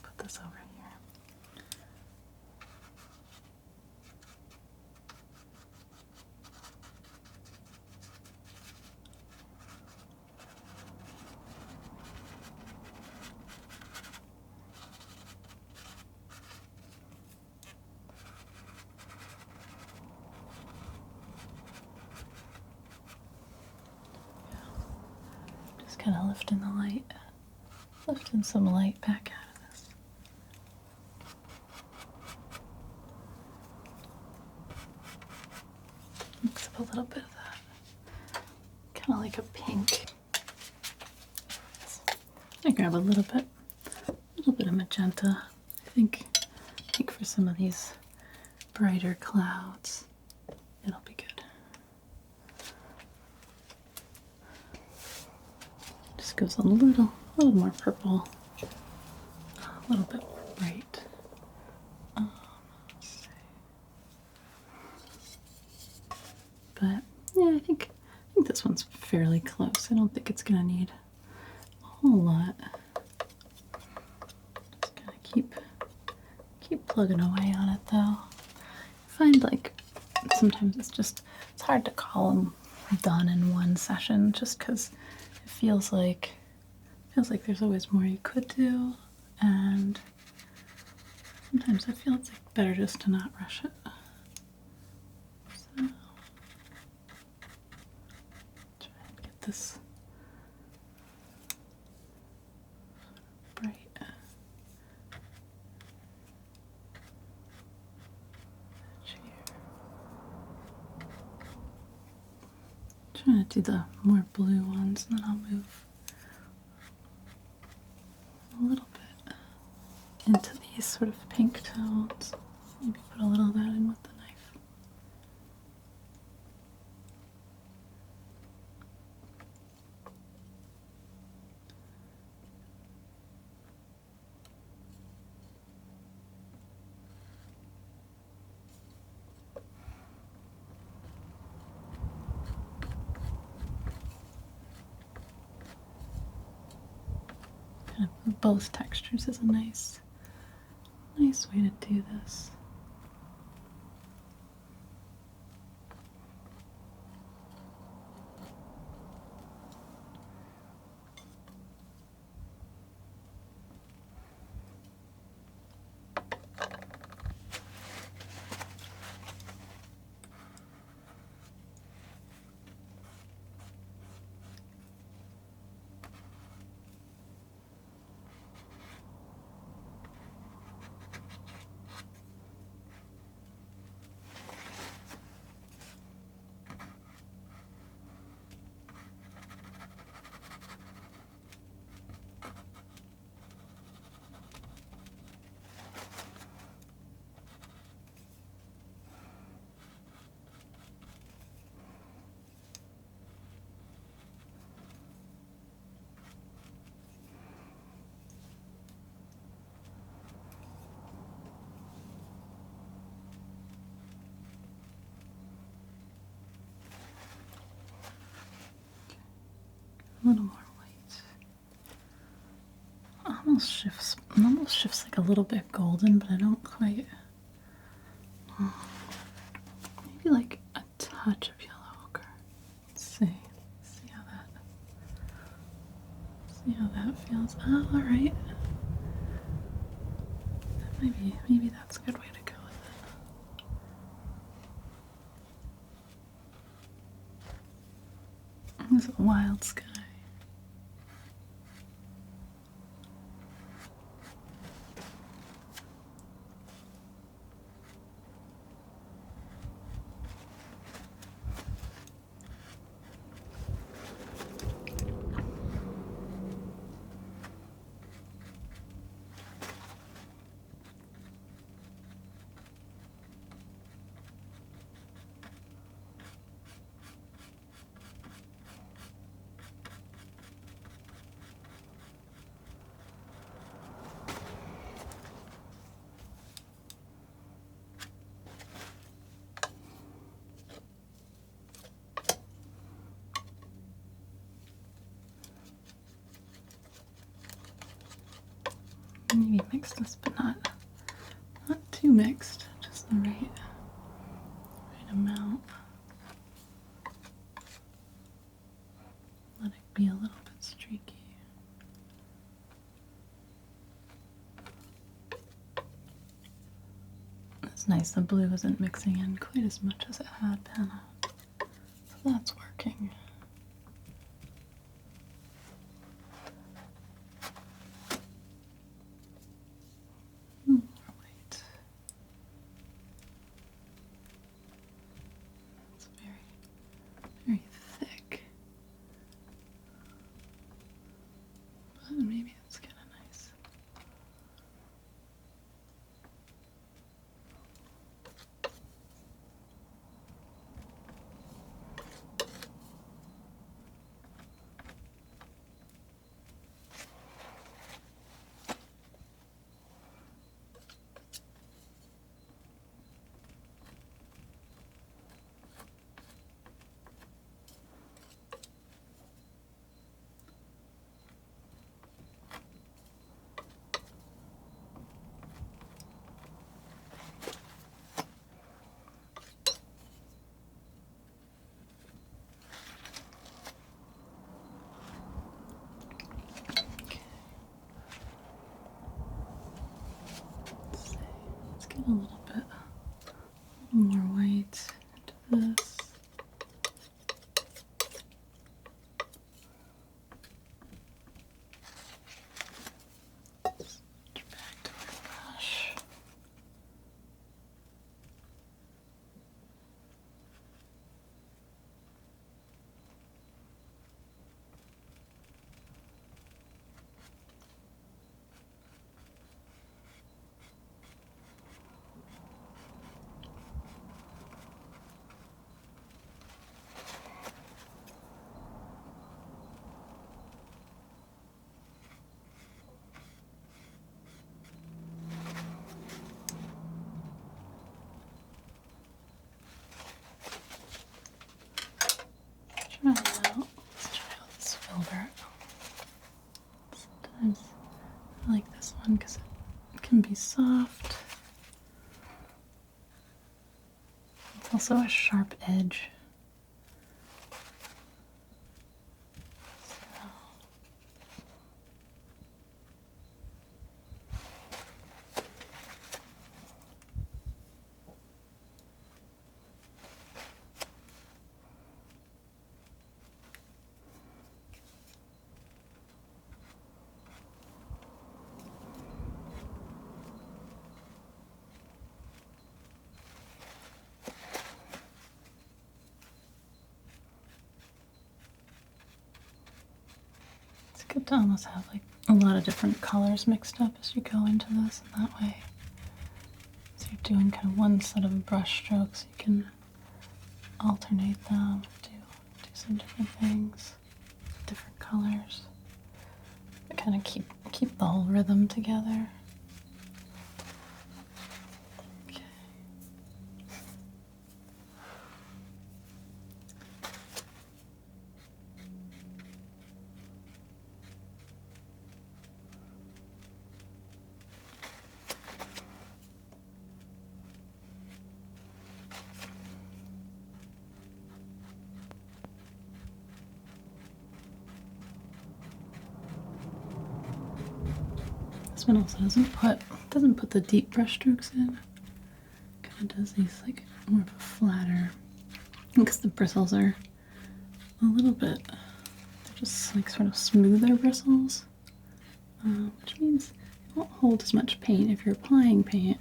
Put this over here. Kind of lifting some light back out of this. Mix up a little bit of that, kind of like a pink. I grab a little bit of magenta. I think for some of these brighter clouds, it'll be good. Goes a little more purple, a little bit bright. Let's see. But yeah, I think this one's fairly close. I don't think it's gonna need a whole lot. Just gonna keep plugging away on it though. I find like sometimes it's hard to call them done in one session just because it feels like there's always more you could do, and sometimes I feel it's like better just to not rush it. So try and get this bright. Trying to do the more blue ones, and then I'll move a little bit into these sort of pink tones. Maybe put a little of that in with the knife. Kind of both textures is a nice way to do this. A little more white. Almost shifts like a little bit golden, but I don't quite. touch of yellow ochre. Let's see. See how that feels. Oh, all right. Maybe that's a good way to go with it. This is a wild sky. Maybe mix this, but not too mixed, just the right amount. Let it be a little bit streaky. It's nice, the blue isn't mixing in quite as much as it had been. So that's working. Very thick, but maybe it's kind of nice. A little bit more white into this. Switch back to my brush. Let's try out this filbert. Sometimes I like this one because it can be soft. It's also a sharp edge. Good to almost have like a lot of different colors mixed up as you go into this, and that way, so you're doing kind of one set of brush strokes, you can alternate them, do some different things, different colors, kind of keep the whole rhythm together. This one also doesn't put the deep brush strokes in. Kind of does these like more of a flatter, because the bristles are a little bit, they're just like sort of smoother bristles, which means it won't hold as much paint if you're applying paint.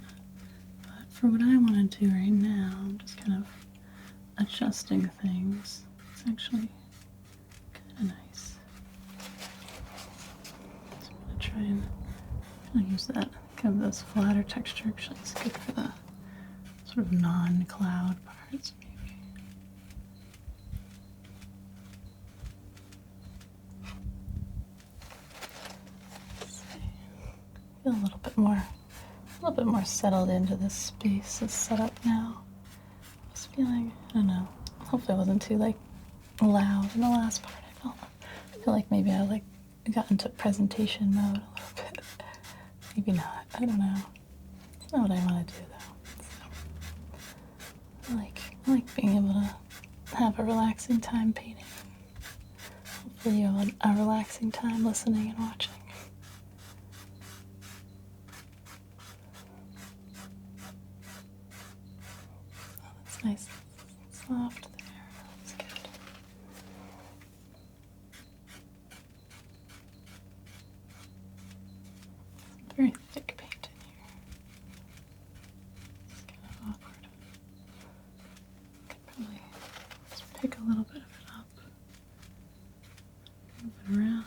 But for what I want to do right now, I'm just kind of adjusting things. It's actually kind of nice. So I'm going to try and use that, kind of this flatter texture. Actually, it's good for the sort of non-cloud parts, maybe. Let's see. Feel a little bit more settled into this space, this setup now. I was feeling, I don't know, hopefully I wasn't too like loud in the last part. I feel like maybe I like got into presentation mode a little bit. Maybe not, I don't know. It's not what I want to do though. So, I like being able to have a relaxing time painting. Hopefully you have a relaxing time listening and watching. Oh, that's nice. Soft there. That's good. Some very thick paint in here. It's kind of awkward. Could probably just pick a little bit of it up. Move it around.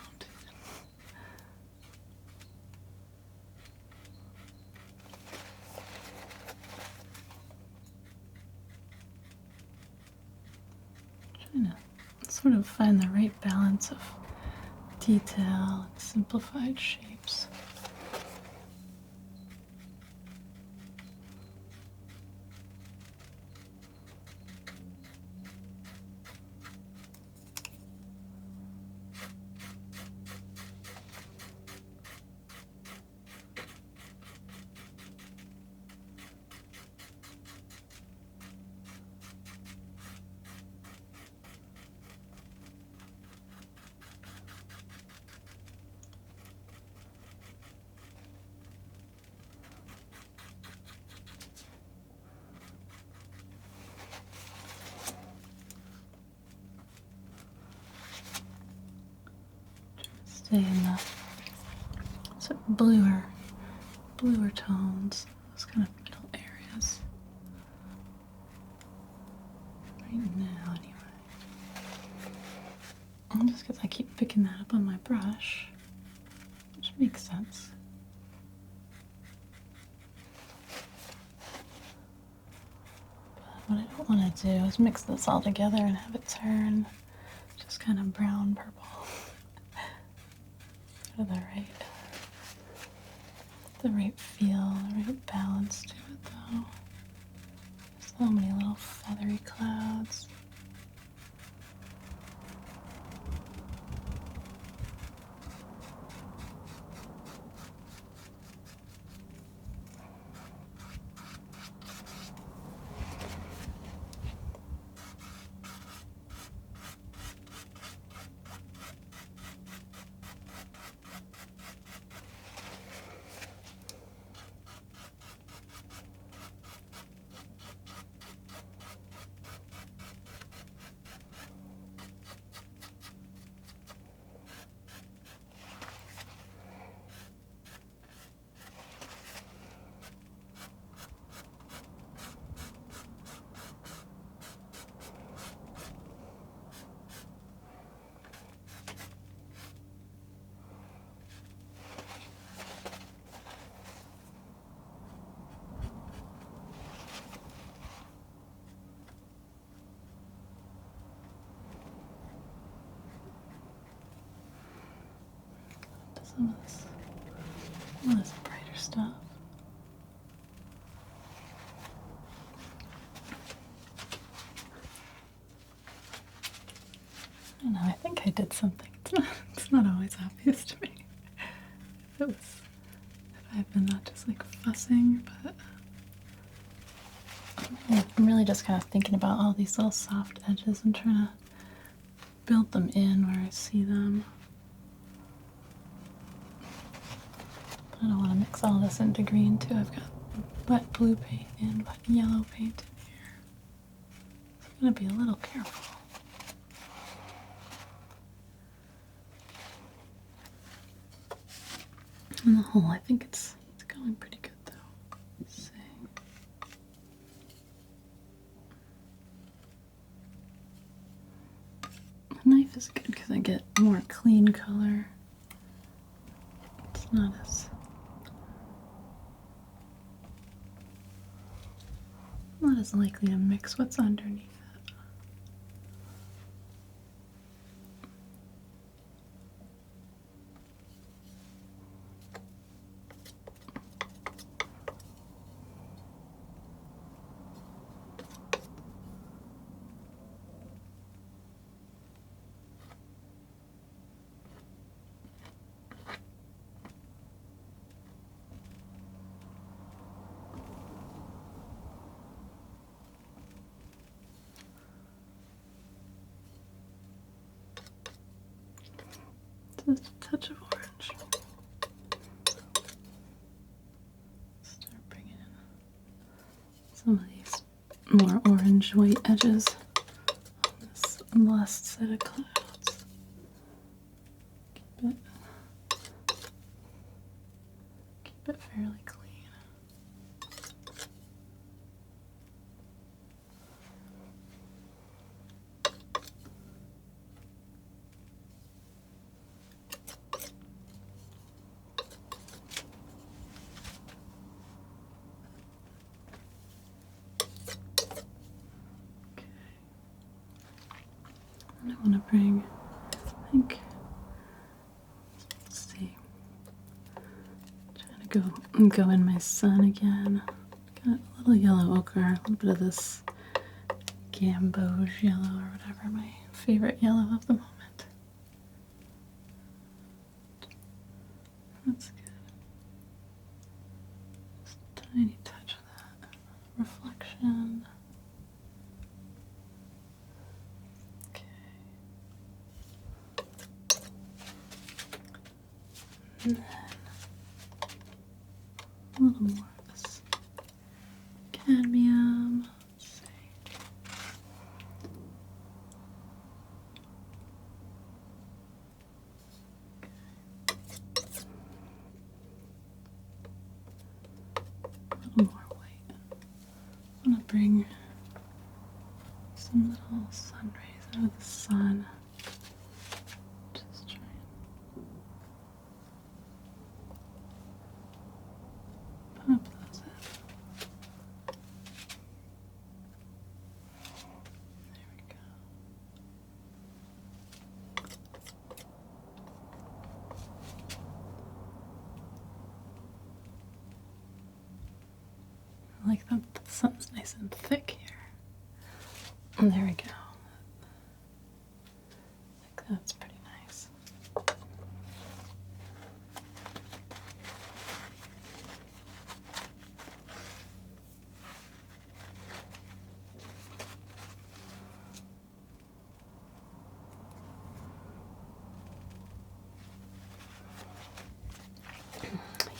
Trying to sort of find the right balance of detail and simplified shapes. Stay in the sort of bluer tones, those kind of middle areas. Right now, anyway. And just because I keep picking that up on my brush, which makes sense. But what I don't want to do is mix this all together and have it turn just kind of brown purple. The right feel, the right balance to it though. So many little feathery clouds. Some of this brighter stuff. I don't know, I think I did something. It's not always obvious to me. If I've been not just like fussing, but I'm really just kind of thinking about all these little soft edges and trying to build them in where I see them. I don't want to mix all this into green too. I've got wet blue paint and wet yellow paint in here. So I'm going to be a little careful. On the whole, I think it's going pretty good though. Let's see. The knife is good because I get more clean color. It's not as likely to mix what's underneath it. Just a touch of orange. Start bringing in some of these more orange white edges on this last set of clouds. Keep it fairly clean. I want to bring, I think, let's see, trying to go in my sun again. Got a little yellow ochre, a little bit of this gamboge yellow or whatever, my favorite yellow of the moment. That's good. Just a tiny touch of that reflection. And then a little more of this cadmium. Let's see. A little more white. I want to bring some little sun rays out of the sun. Just try and pop those in. There we go. I like that the sun's nice and thick here. And there we go. I think that's pretty nice.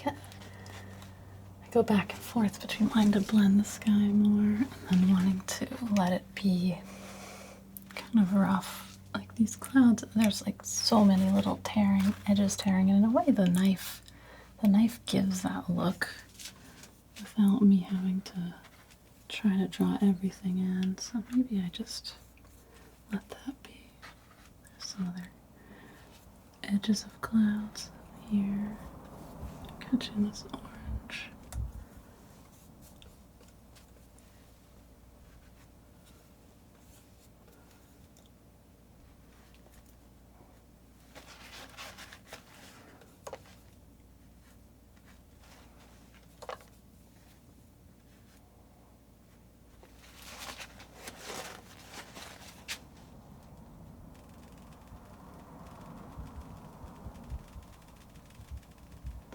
Yeah. I go back and forth between wanting to blend the sky more and then wanting to let it be kind of rough. Like these clouds, there's like so many little edges tearing, and in a way the knife gives that look without me having to try to draw everything in. So maybe I just let that be. There's some other edges of clouds here. Catching this orange.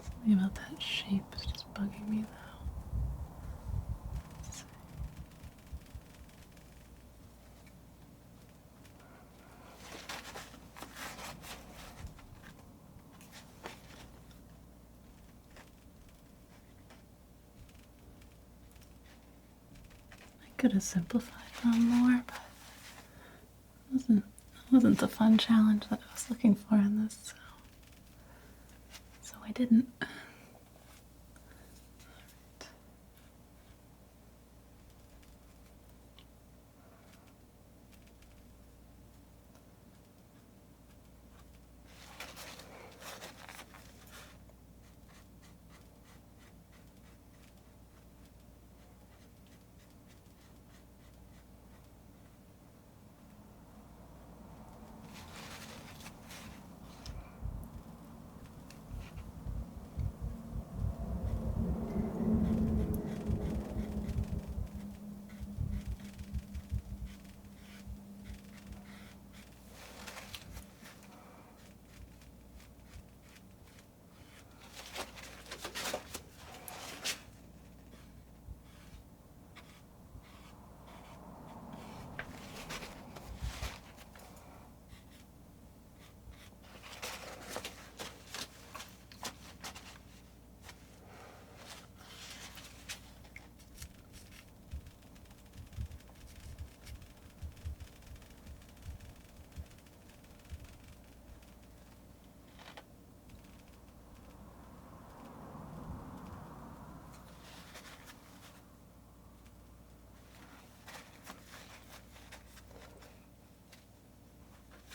Something about that shape is just bugging me though. Let's see. could have simplified it on more, but it wasn't the fun challenge that I was looking for in this, so I didn't.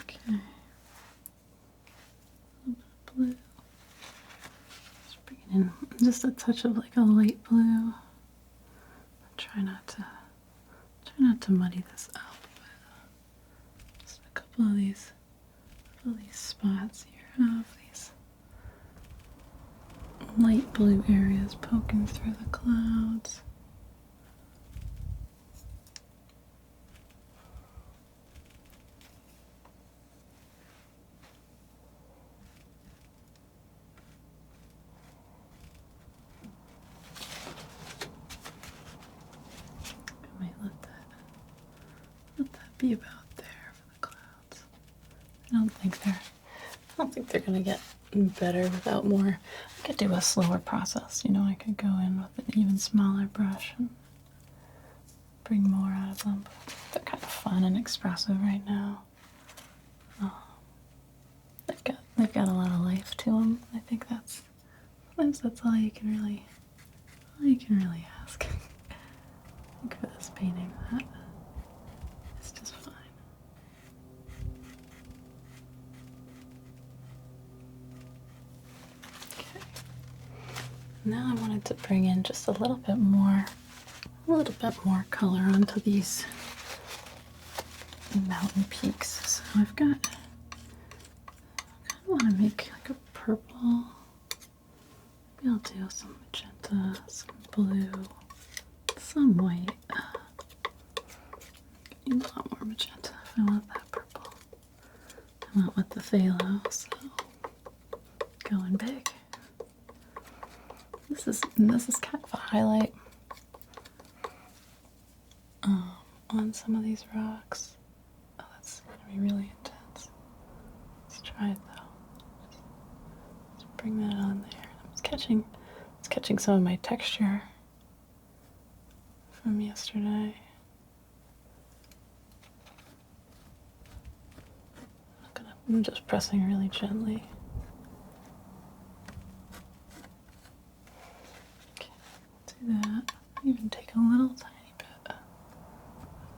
Okay. A little bit of blue. Just bring it in just a touch of like a light blue. Try not to muddy this up. But just a couple of these spots here have these light blue areas poking through the clouds. I might let that be about there for the clouds. I don't think they're gonna get better without more. I could do a slower process, I could go in with an even smaller brush and bring more out of them. But they're kind of fun and expressive right now. They've got a lot of life to them. I think sometimes that's all you can really ask. I think for this painting, that is just fine. Okay. Now I wanted to bring in just a little bit more color onto these mountain peaks. So I kind of want to make like a purple. Maybe I'll do some magenta, some blue, some white. I need a lot more magenta if I want that purple. I went with the phthalo, so going big. This is kind of a highlight on some of these rocks. Oh, that's gonna be really intense. Let's try it though. Just bring that on there. It's catching some of my texture from yesterday. I'm just pressing really gently. Okay, do that. Even take a little tiny bit of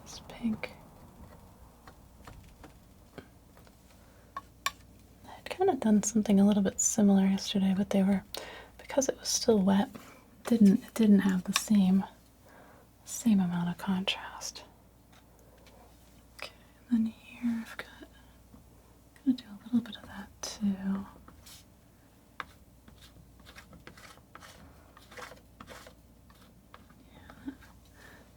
this pink. I'd kind of done something a little bit similar yesterday, but because it was still wet, it didn't have the same amount of contrast. Okay, and then here I've got, I'm gonna do a little bit of that too. Yeah,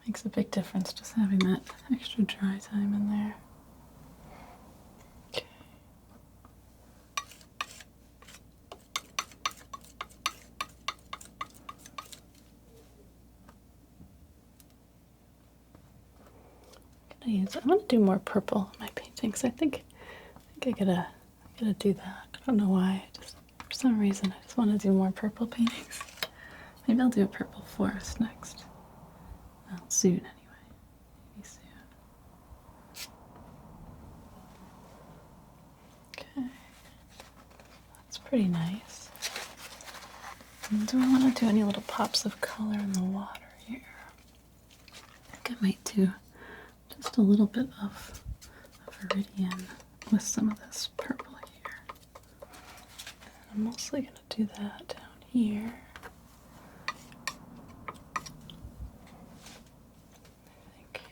makes a big difference just having that extra dry time in there. Okay. I'm gonna do more purple in my paintings. I think I gotta do that. I don't know why. Just for some reason, I just want to do more purple paintings. Maybe I'll do a purple forest next. Well, soon anyway. pretty nice. And do I want to do any little pops of color in the water here? I think I might do just a little bit of Meridian with some of this purple here. And I'm mostly going to do that down here. I think.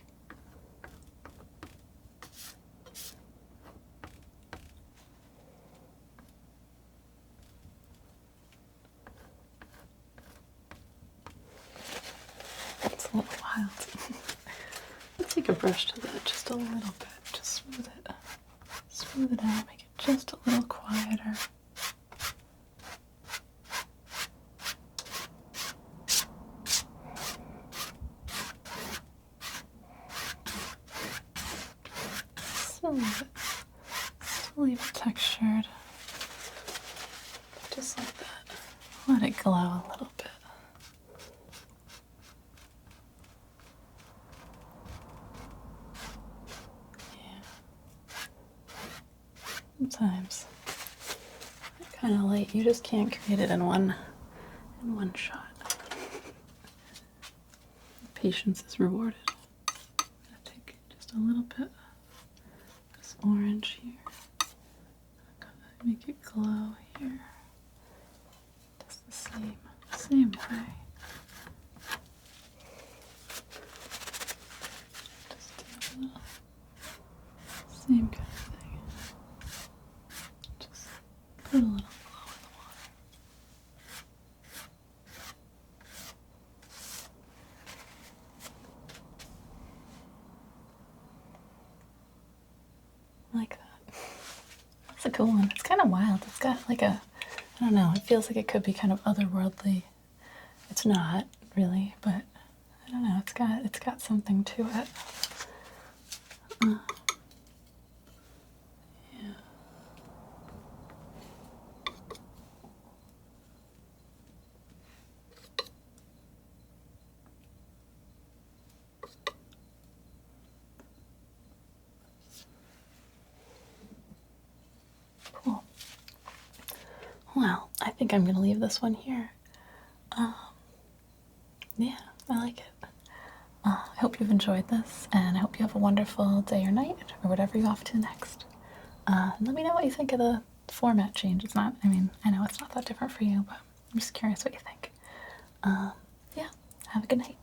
It's a little wild. Let's take a brush to that just a little bit. Just smooth it out, make it just a little quieter. Still leave it textured. Just like that. Let it glow a little bit. Sometimes that kind of light, you just can't create it in one shot. Patience is rewarded. I'm gonna take just a little bit of this orange here. Make it glow here. Just the same way. Just do a little same kind of thing. Just put a little glow in the water. Like that. That's a cool one. It's kind of wild. It's got like a, I don't know, it feels like it could be kind of otherworldly. It's not really, but I don't know, it's got something to it. Yeah. Cool. Well, I think I'm going to leave this one here. Yeah, I like it. I hope you've enjoyed this, and I hope you have a wonderful day or night, or whatever you're off to next. Let me know what you think of the format change. It's not, I mean, I know it's not that different for you, but I'm just curious what you think. Yeah, have a good night.